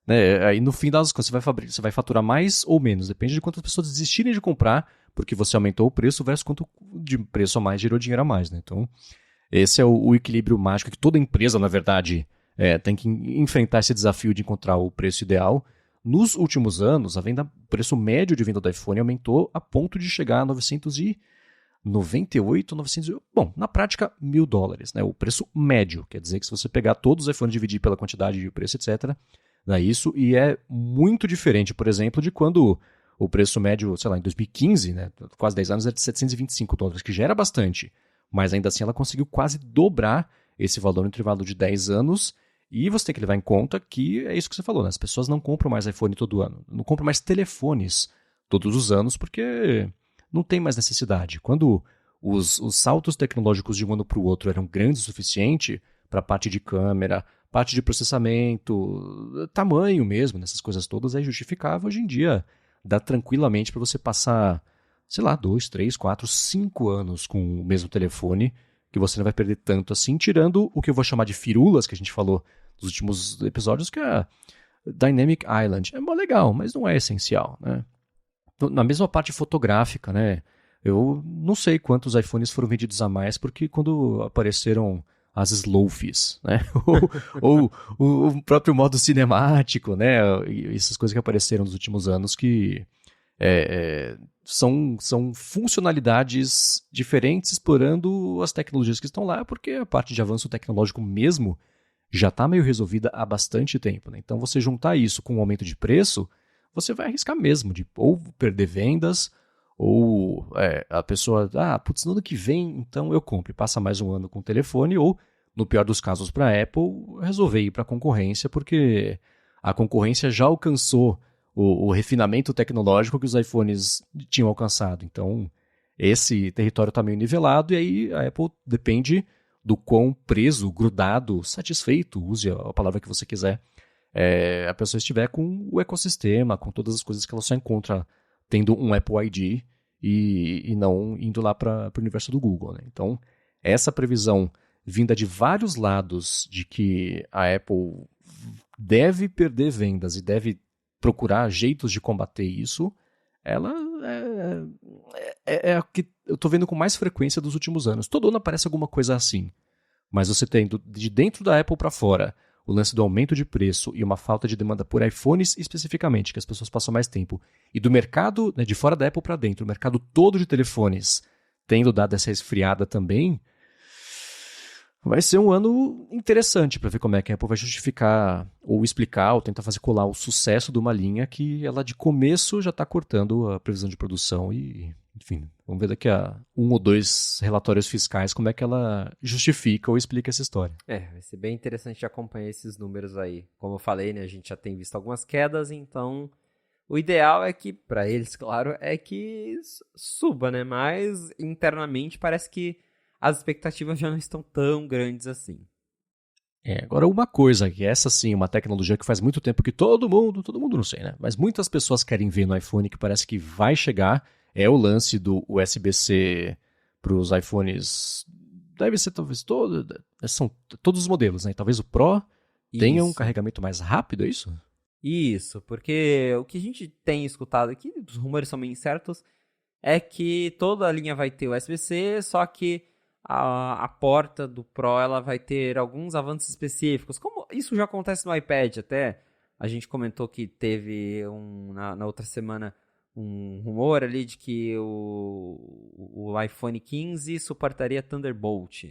né? Aí no fim das contas você vai faturar mais ou menos, depende de quantas pessoas desistirem de comprar porque você aumentou o preço versus quanto de preço a mais gerou dinheiro a mais, né? Então, esse é o equilíbrio mágico que toda empresa, na verdade, tem que enfrentar esse desafio de encontrar o preço ideal. Nos últimos anos, o preço médio de venda do iPhone aumentou a ponto de chegar a 998, 900... Bom, na prática, $1.000, né? O preço médio. Quer dizer que se você pegar todos os iPhones e dividir pela quantidade de preço, etc., dá isso. E é muito diferente, por exemplo, de quando o preço médio, sei lá, em 2015, né, quase 10 anos, era de $725, que já era bastante. Mas ainda assim ela conseguiu quase dobrar esse valor no intervalo de 10 anos. E você tem que levar em conta que é isso que você falou, né? As pessoas não compram mais iPhone todo ano. Não compram mais telefones todos os anos porque não tem mais necessidade. Quando os saltos tecnológicos de um ano para o outro eram grandes o suficiente para a parte de câmera, parte de processamento, tamanho mesmo, nessas coisas todas, é justificável. Hoje em dia dá tranquilamente para você passar, sei lá, 2, 3, 4, 5 anos com o mesmo telefone, que você não vai perder tanto assim, tirando o que eu vou chamar de firulas, que a gente falou nos últimos episódios, que é a Dynamic Island. É mó legal, mas não é essencial, né? Na mesma parte fotográfica, né? Eu não sei quantos iPhones foram vendidos a mais, porque quando apareceram as slowfis, né? ou o próprio modo cinemático, né? E essas coisas que apareceram nos últimos anos que são funcionalidades diferentes explorando as tecnologias que estão lá, porque a parte de avanço tecnológico mesmo já está meio resolvida há bastante tempo, né? Então você juntar isso com o aumento de preço, você vai arriscar mesmo de ou perder vendas, ou a pessoa, putz, no ano que vem, então eu compro, e passa mais um ano com o telefone, ou, no pior dos casos para a Apple, resolver ir para a concorrência, porque a concorrência já alcançou o refinamento tecnológico que os iPhones tinham alcançado. Então, esse território está meio nivelado, e aí a Apple depende do quão preso, grudado, satisfeito, use a palavra que você quiser, a pessoa estiver com o ecossistema, com todas as coisas que ela só encontra tendo um Apple ID e não indo lá para o universo do Google, né? Então, essa previsão vinda de vários lados de que a Apple deve perder vendas e deve procurar jeitos de combater isso, ela é a que eu estou vendo com mais frequência dos últimos anos. Todo ano aparece alguma coisa assim, mas você tem de dentro da Apple para fora o lance do aumento de preço e uma falta de demanda por iPhones especificamente, que as pessoas passam mais tempo, e do mercado, né, de fora da Apple para dentro, o mercado todo de telefones tendo dado essa esfriada também, vai ser um ano interessante para ver como é que a Apple vai justificar ou explicar ou tentar fazer colar o sucesso de uma linha que ela de começo já está cortando a previsão de produção e, enfim, vamos ver daqui a 1 ou 2 relatórios fiscais como é que ela justifica ou explica essa história. Vai ser bem interessante de acompanhar esses números aí. Como eu falei, né, a gente já tem visto algumas quedas, então o ideal é que, para eles, claro, é que suba, né? Mas internamente parece que as expectativas já não estão tão grandes assim. Agora uma coisa, que essa sim, uma tecnologia que faz muito tempo que todo mundo não sei, né? Mas muitas pessoas querem ver no iPhone que parece que vai chegar, é o lance do USB-C para os iPhones. Deve ser talvez são todos os modelos, né? Talvez o Pro tenha um carregamento mais rápido, é isso? Isso, porque o que a gente tem escutado aqui, os rumores são bem certos, é que toda a linha vai ter USB-C, só que a porta do Pro ela vai ter alguns avanços específicos. Como isso já acontece no iPad até, a gente comentou que teve na outra semana um rumor ali de que o iPhone 15 suportaria Thunderbolt,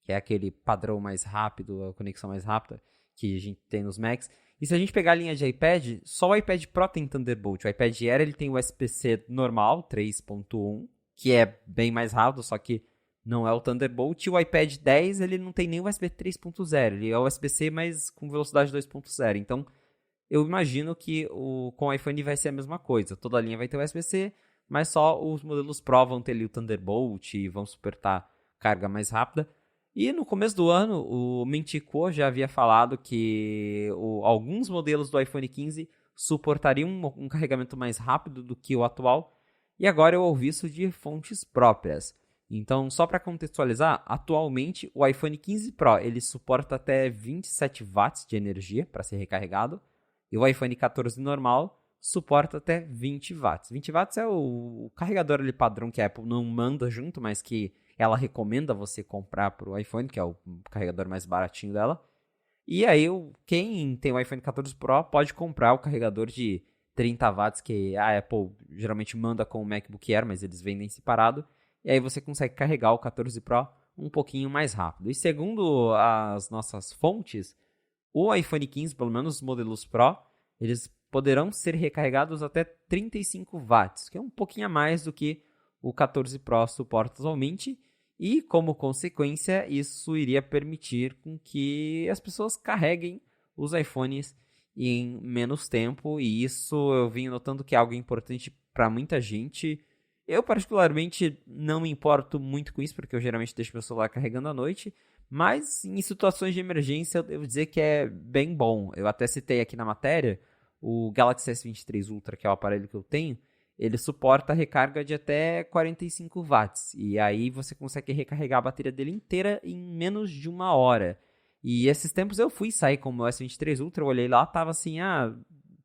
que é aquele padrão mais rápido, a conexão mais rápida que a gente tem nos Macs. E se a gente pegar a linha de iPad, só o iPad Pro tem Thunderbolt. O iPad Air ele tem o USB-C normal, 3.1, que é bem mais rápido, só que não é o Thunderbolt. E o iPad 10 ele não tem nem o USB 3.0, ele é o USB-C, mas com velocidade 2.0. Então, eu imagino que com o iPhone vai ser a mesma coisa. Toda a linha vai ter USB-C, mas só os modelos Pro vão ter ali o Thunderbolt e vão suportar carga mais rápida. E no começo do ano, o Mintico já havia falado que alguns modelos do iPhone 15 suportariam um carregamento mais rápido do que o atual. E agora eu ouvi isso de fontes próprias. Então, só para contextualizar, atualmente o iPhone 15 Pro ele suporta até 27 watts de energia para ser recarregado, e o iPhone 14 normal suporta até 20 watts. 20 watts é o carregador ali padrão que a Apple não manda junto, mas que ela recomenda você comprar para o iPhone, que é o carregador mais baratinho dela. E aí, quem tem o iPhone 14 Pro pode comprar o carregador de 30 watts que a Apple geralmente manda com o MacBook Air, mas eles vendem separado. E aí você consegue carregar o 14 Pro um pouquinho mais rápido. E segundo as nossas fontes, o iPhone 15, pelo menos os modelos Pro, eles poderão ser recarregados até 35 watts, que é um pouquinho a mais do que o 14 Pro suporta atualmente. E, como consequência, isso iria permitir com que as pessoas carreguem os iPhones em menos tempo. E isso eu vim notando que é algo importante para muita gente. Eu, particularmente, não me importo muito com isso, porque eu geralmente deixo meu celular carregando à noite. Mas, em situações de emergência, eu devo dizer que é bem bom. Eu até citei aqui na matéria, o Galaxy S23 Ultra, que é o aparelho que eu tenho, ele suporta recarga de até 45 watts. E aí você consegue recarregar a bateria dele inteira em menos de 1 hora. E esses tempos eu fui sair com o meu S23 Ultra, eu olhei lá, tava assim,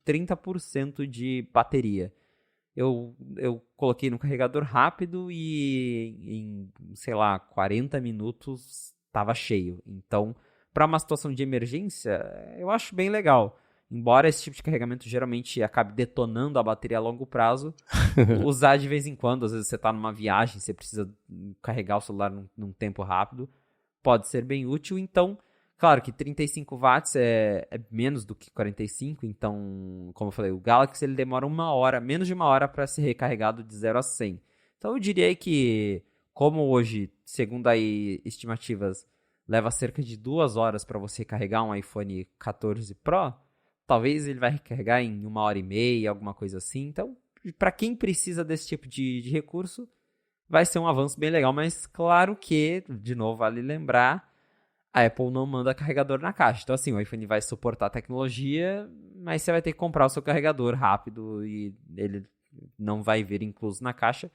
30% de bateria. Eu coloquei no carregador rápido e em, sei lá, 40 minutos tava cheio. Então, para uma situação de emergência, eu acho bem legal. Embora esse tipo de carregamento geralmente acabe detonando a bateria a longo prazo, usar de vez em quando, às vezes você está numa viagem, você precisa carregar o celular num tempo rápido, pode ser bem útil. Então, claro que 35 watts é menos do que 45, então, como eu falei, o Galaxy ele demora 1 hora, menos de 1 hora para ser recarregado de 0 a 100. Então eu diria que, como hoje, segundo aí estimativas, leva cerca de 2 horas para você carregar um iPhone 14 Pro, talvez ele vai recarregar em 1 hora e meia, alguma coisa assim. Então, para quem precisa desse tipo de recurso, vai ser um avanço bem legal. Mas, claro que, de novo, vale lembrar, a Apple não manda carregador na caixa. Então, assim, o iPhone vai suportar a tecnologia, mas você vai ter que comprar o seu carregador rápido e ele não vai vir incluso na caixa.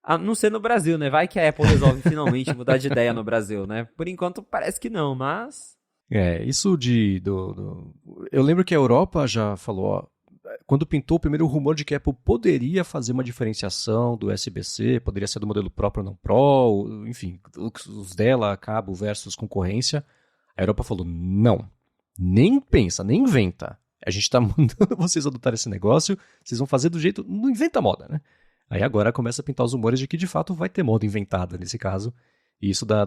A não ser no Brasil, né? Vai que a Apple resolve finalmente mudar de ideia no Brasil, né? Por enquanto, parece que não, mas... Isso eu lembro que a Europa já falou, ó, quando pintou o primeiro rumor de que a Apple poderia fazer uma diferenciação do USB-C, poderia ser do modelo próprio ou não Pro, enfim, os dela, cabo versus concorrência, a Europa falou, não, nem pensa, nem inventa. A gente tá mandando vocês adotar esse negócio, vocês vão fazer do jeito, não inventa moda, né? Aí agora começa a pintar os rumores de que de fato vai ter moda inventada nesse caso, e isso da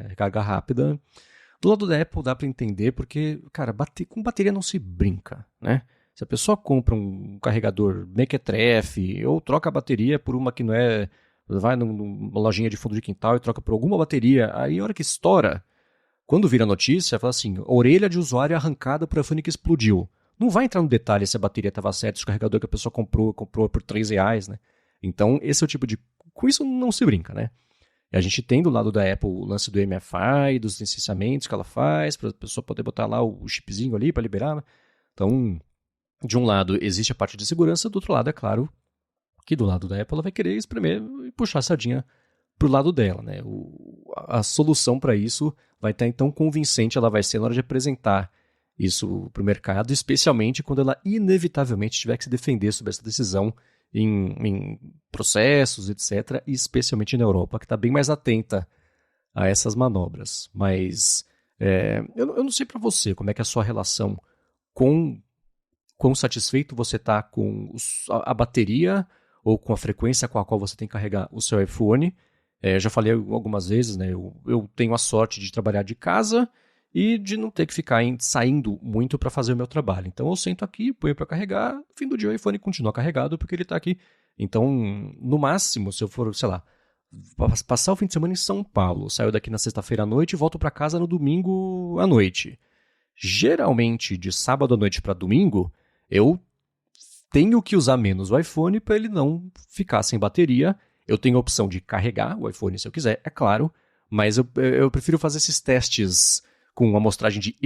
recarga rápida. Do lado da Apple dá para entender porque, cara, com bateria não se brinca, né? Se a pessoa compra um carregador mequetrefe ou troca a bateria por uma que não é... Vai numa lojinha de fundo de quintal e troca por alguma bateria, aí a hora que estoura, quando vira notícia, fala assim, orelha de usuário arrancada por iPhone que explodiu. Não vai entrar no detalhe se a bateria estava certa, se o carregador que a pessoa comprou por R$3, né? Então, esse é o tipo de... Com isso não se brinca, né? E a gente tem do lado da Apple o lance do MFI, dos licenciamentos que ela faz, para a pessoa poder botar lá o chipzinho ali para liberar. Então, de um lado existe a parte de segurança, do outro lado, é claro, que do lado da Apple ela vai querer espremer e puxar a sardinha pro lado dela, né? A solução para isso vai estar então convincente, ela vai ser na hora de apresentar isso para o mercado, especialmente quando ela inevitavelmente tiver que se defender sobre essa decisão em processos, etc., e especialmente na Europa, que está bem mais atenta a essas manobras. Mas eu não sei para você como é que é a sua relação com quão satisfeito você está com a bateria ou com a frequência com a qual você tem que carregar o seu iPhone. Já falei algumas vezes, né? Eu tenho a sorte de trabalhar de casa e de não ter que ficar saindo muito para fazer o meu trabalho. Então eu sento aqui, ponho para carregar, no fim do dia o iPhone continua carregado porque ele está aqui. Então, no máximo, se eu for, sei lá, passar o fim de semana em São Paulo, saio daqui na sexta-feira à noite e volto para casa no domingo à noite. Geralmente, de sábado à noite para domingo, eu tenho que usar menos o iPhone para ele não ficar sem bateria. Eu tenho a opção de carregar o iPhone se eu quiser, é claro, mas eu prefiro fazer esses testes com uma amostragem de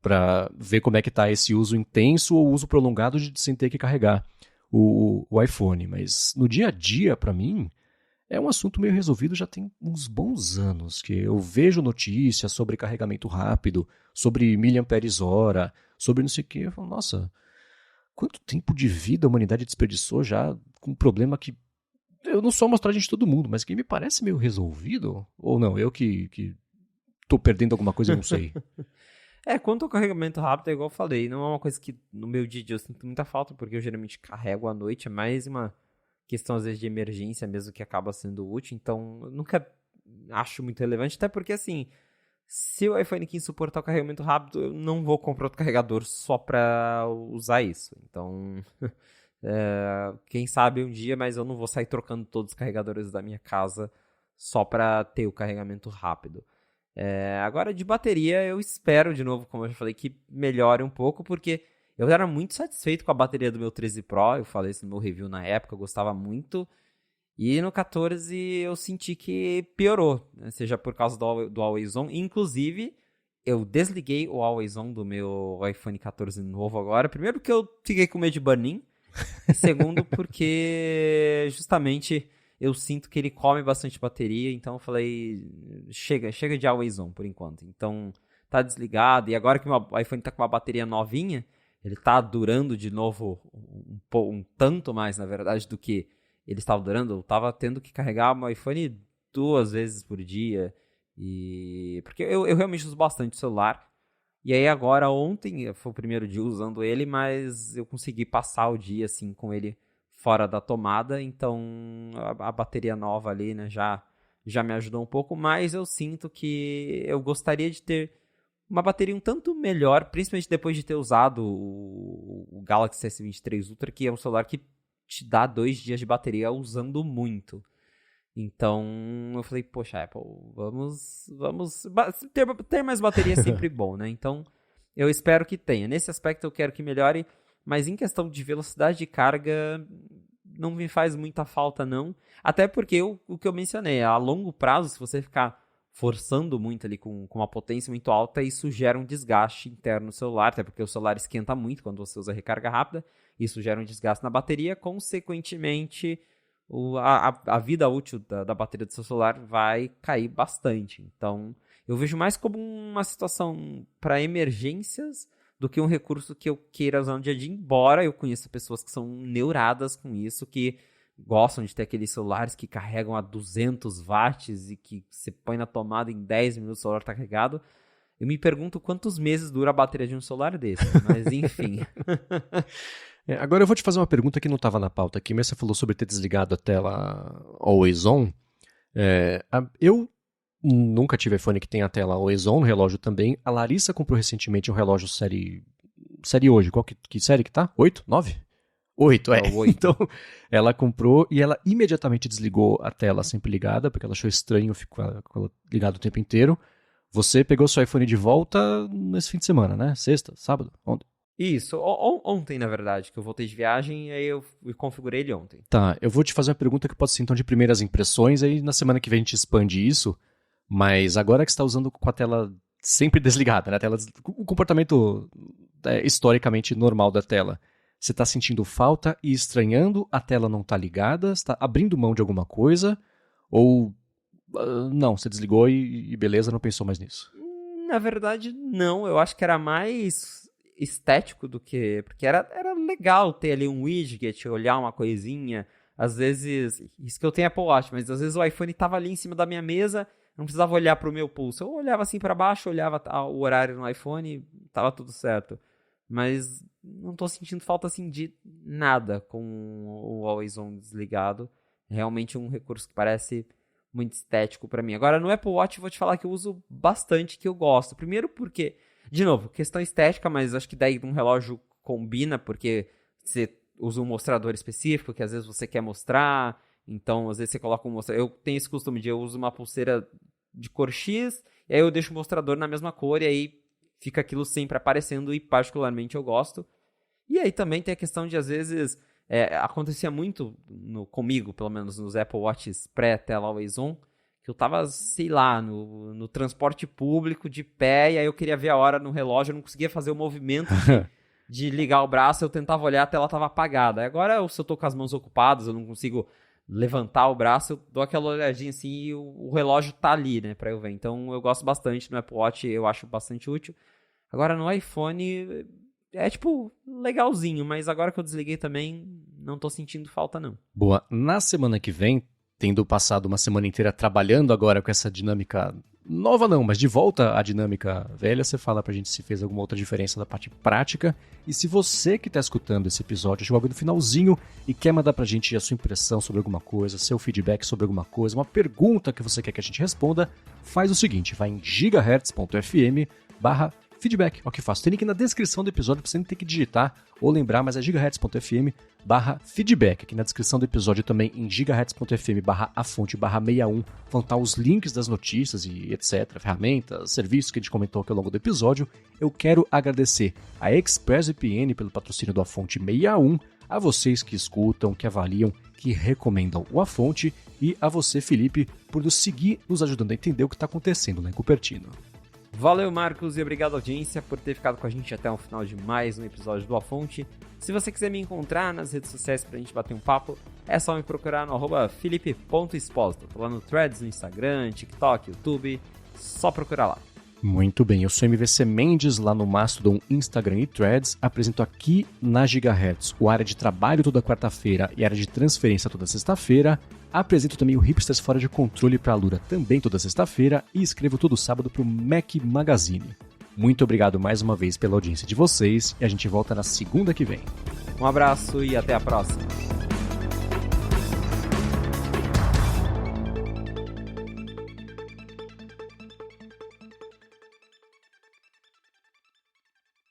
para ver como é que está esse uso intenso ou uso prolongado sem ter que carregar o iPhone. Mas no dia a dia, para mim, é um assunto meio resolvido já tem uns bons anos, que eu vejo notícias sobre carregamento rápido, sobre miliamperes-hora, sobre não sei o quê. Eu falo, nossa, quanto tempo de vida a humanidade desperdiçou já com um problema que eu não sou a amostragem de todo mundo, mas que me parece meio resolvido? Ou não, eu que tô perdendo alguma coisa e não sei. Quanto ao carregamento rápido, é igual eu falei, não é uma coisa que no meu dia a dia eu sinto muita falta, porque eu geralmente carrego à noite, é mais uma questão às vezes de emergência mesmo que acaba sendo útil, então eu nunca acho muito relevante, até porque assim, se o iPhone 15 suportar o carregamento rápido, eu não vou comprar outro carregador só pra usar isso, então quem sabe um dia, mas eu não vou sair trocando todos os carregadores da minha casa só pra ter o carregamento rápido. Agora, de bateria, eu espero, de novo, como eu já falei, que melhore um pouco, porque eu era muito satisfeito com a bateria do meu 13 Pro, eu falei isso no meu review na época, eu gostava muito, e no 14 eu senti que piorou, né? Seja por causa do Always On, inclusive eu desliguei o Always On do meu iPhone 14 novo agora, primeiro porque eu fiquei com medo de burn-in, e segundo porque justamente eu sinto que ele come bastante bateria, então eu falei, chega de Always On por enquanto. Então tá desligado, e agora que o meu iPhone tá com uma bateria novinha, ele tá durando de novo um tanto mais, na verdade, do que ele estava durando. Eu tava tendo que carregar o meu iPhone 2 vezes por dia, porque eu realmente uso bastante o celular. E aí agora, ontem, foi o primeiro dia usando ele, mas eu consegui passar o dia assim com ele fora da tomada, então a bateria nova ali, né, já me ajudou um pouco, mas eu sinto que eu gostaria de ter uma bateria um tanto melhor, principalmente depois de ter usado o Galaxy S23 Ultra, que é um celular que te dá 2 dias de bateria usando muito. Então eu falei, poxa, Apple, vamos ter mais bateria é sempre bom, né? Então eu espero que tenha. Nesse aspecto eu quero que melhore, mas em questão de velocidade de carga não me faz muita falta não. Até porque o que eu mencionei, a longo prazo, se você ficar forçando muito ali com uma potência muito alta, isso gera um desgaste interno no celular, até porque o celular esquenta muito quando você usa recarga rápida, isso gera um desgaste na bateria, consequentemente a vida útil da bateria do seu celular vai cair bastante. Então, eu vejo mais como uma situação para emergências do que um recurso que eu queira usar no dia a dia, embora eu conheça pessoas que são neuradas com isso, que gostam de ter aqueles celulares que carregam a 200 watts e que você põe na tomada em 10 minutos o celular está carregado. Eu me pergunto quantos meses dura a bateria de um celular desse, mas enfim. Agora eu vou te fazer uma pergunta que não estava na pauta aqui, mas você falou sobre ter desligado a tela Always On. Eu nunca tive iPhone que tem a tela Always On, no relógio também. A Larissa comprou recentemente um relógio série hoje. Qual que série que tá? 8? 9? 8, é. 8. Então, ela comprou e ela imediatamente desligou a tela sempre ligada, porque ela achou estranho ficar com ela ligada o tempo inteiro. Você pegou seu iPhone de volta nesse fim de semana, né? Sexta, sábado, ontem? Isso, ontem, na verdade, que eu voltei de viagem e aí eu configurei ele ontem. Tá, eu vou te fazer uma pergunta que pode ser então de primeiras impressões, aí na semana que vem a gente expande isso, mas agora que você está usando com a tela sempre desligada, né? O comportamento historicamente normal da tela, você está sentindo falta e estranhando a tela não tá ligada? Você está abrindo mão de alguma coisa? Ou não, você desligou e beleza, não pensou mais nisso? Na verdade, não. Eu acho que era mais estético do que... Porque era legal ter ali um widget, olhar uma coisinha. Às vezes... Isso que eu tenho Apple Watch, mas às vezes o iPhone estava ali em cima da minha mesa, não precisava olhar para o meu pulso. Eu olhava assim para baixo, olhava o horário no iPhone, tava tudo certo. Mas não tô sentindo falta assim de nada com o Always On desligado. Realmente um recurso que parece muito estético para mim. Agora no Apple Watch eu vou te falar que eu uso bastante, que eu gosto. Primeiro porque, de novo, questão estética, mas acho que daí um relógio combina, porque você usa um mostrador específico que às vezes você quer mostrar, então às vezes você coloca um mostrador. Eu tenho esse costume de eu uso uma pulseira de cor X, e aí eu deixo o mostrador na mesma cor, e aí fica aquilo sempre aparecendo, e particularmente eu gosto. E aí também tem a questão de, às vezes, acontecia muito comigo, pelo menos nos Apple Watches pré-tela Always On, que eu tava, sei lá, no transporte público, de pé, e aí eu queria ver a hora no relógio, eu não conseguia fazer o movimento de ligar o braço, eu tentava olhar, a tela tava apagada. Agora, se eu tô com as mãos ocupadas, eu não consigo levantar o braço, eu dou aquela olhadinha assim e o relógio tá ali, né, pra eu ver. Então eu gosto bastante no Apple Watch, eu acho bastante útil. Agora no iPhone é tipo legalzinho, mas agora que eu desliguei também não tô sentindo falta não. Boa, na semana que vem, tendo passado uma semana inteira trabalhando agora com essa dinâmica nova não, mas de volta à dinâmica velha, você fala pra gente se fez alguma outra diferença da parte prática. E se você que tá escutando esse episódio chegou no finalzinho e quer mandar pra gente a sua impressão sobre alguma coisa, seu feedback sobre alguma coisa, uma pergunta que você quer que a gente responda, faz o seguinte, vai em gigahertz.fm/feedback. Ó, que fácil. Tem link na descrição do episódio pra você nem ter que digitar ou lembrar, mas é gigahertz.fm/feedback. Aqui na descrição do episódio também em gigahertz.fm/afonte/61 vão estar os links das notícias e etc, ferramentas, serviços que a gente comentou aqui ao longo do episódio. Eu quero agradecer a ExpressVPN pelo patrocínio do A Fonte 61, a vocês que escutam, que avaliam, que recomendam o A Fonte e a você, Felipe, por nos seguir, nos ajudando a entender o que está acontecendo lá em Cupertino. Valeu, Marcos, e obrigado, audiência, por ter ficado com a gente até o final de mais um episódio do A Fonte. Se você quiser me encontrar nas redes sociais pra gente bater um papo, é só me procurar no @felipe.exposito. Tô lá no Threads, no Instagram, TikTok, YouTube, só procurar lá. Muito bem, eu sou MVC Mendes, lá no Mastodon, Instagram e Threads. Apresento aqui na Gigahertz o área de trabalho toda quarta-feira e a área de transferência toda sexta-feira. Apresento também o Hipsters Fora de Controle para a Lura também toda sexta-feira e escrevo todo sábado para o Mac Magazine. Muito obrigado mais uma vez pela audiência de vocês e a gente volta na segunda que vem. Um abraço e até a próxima.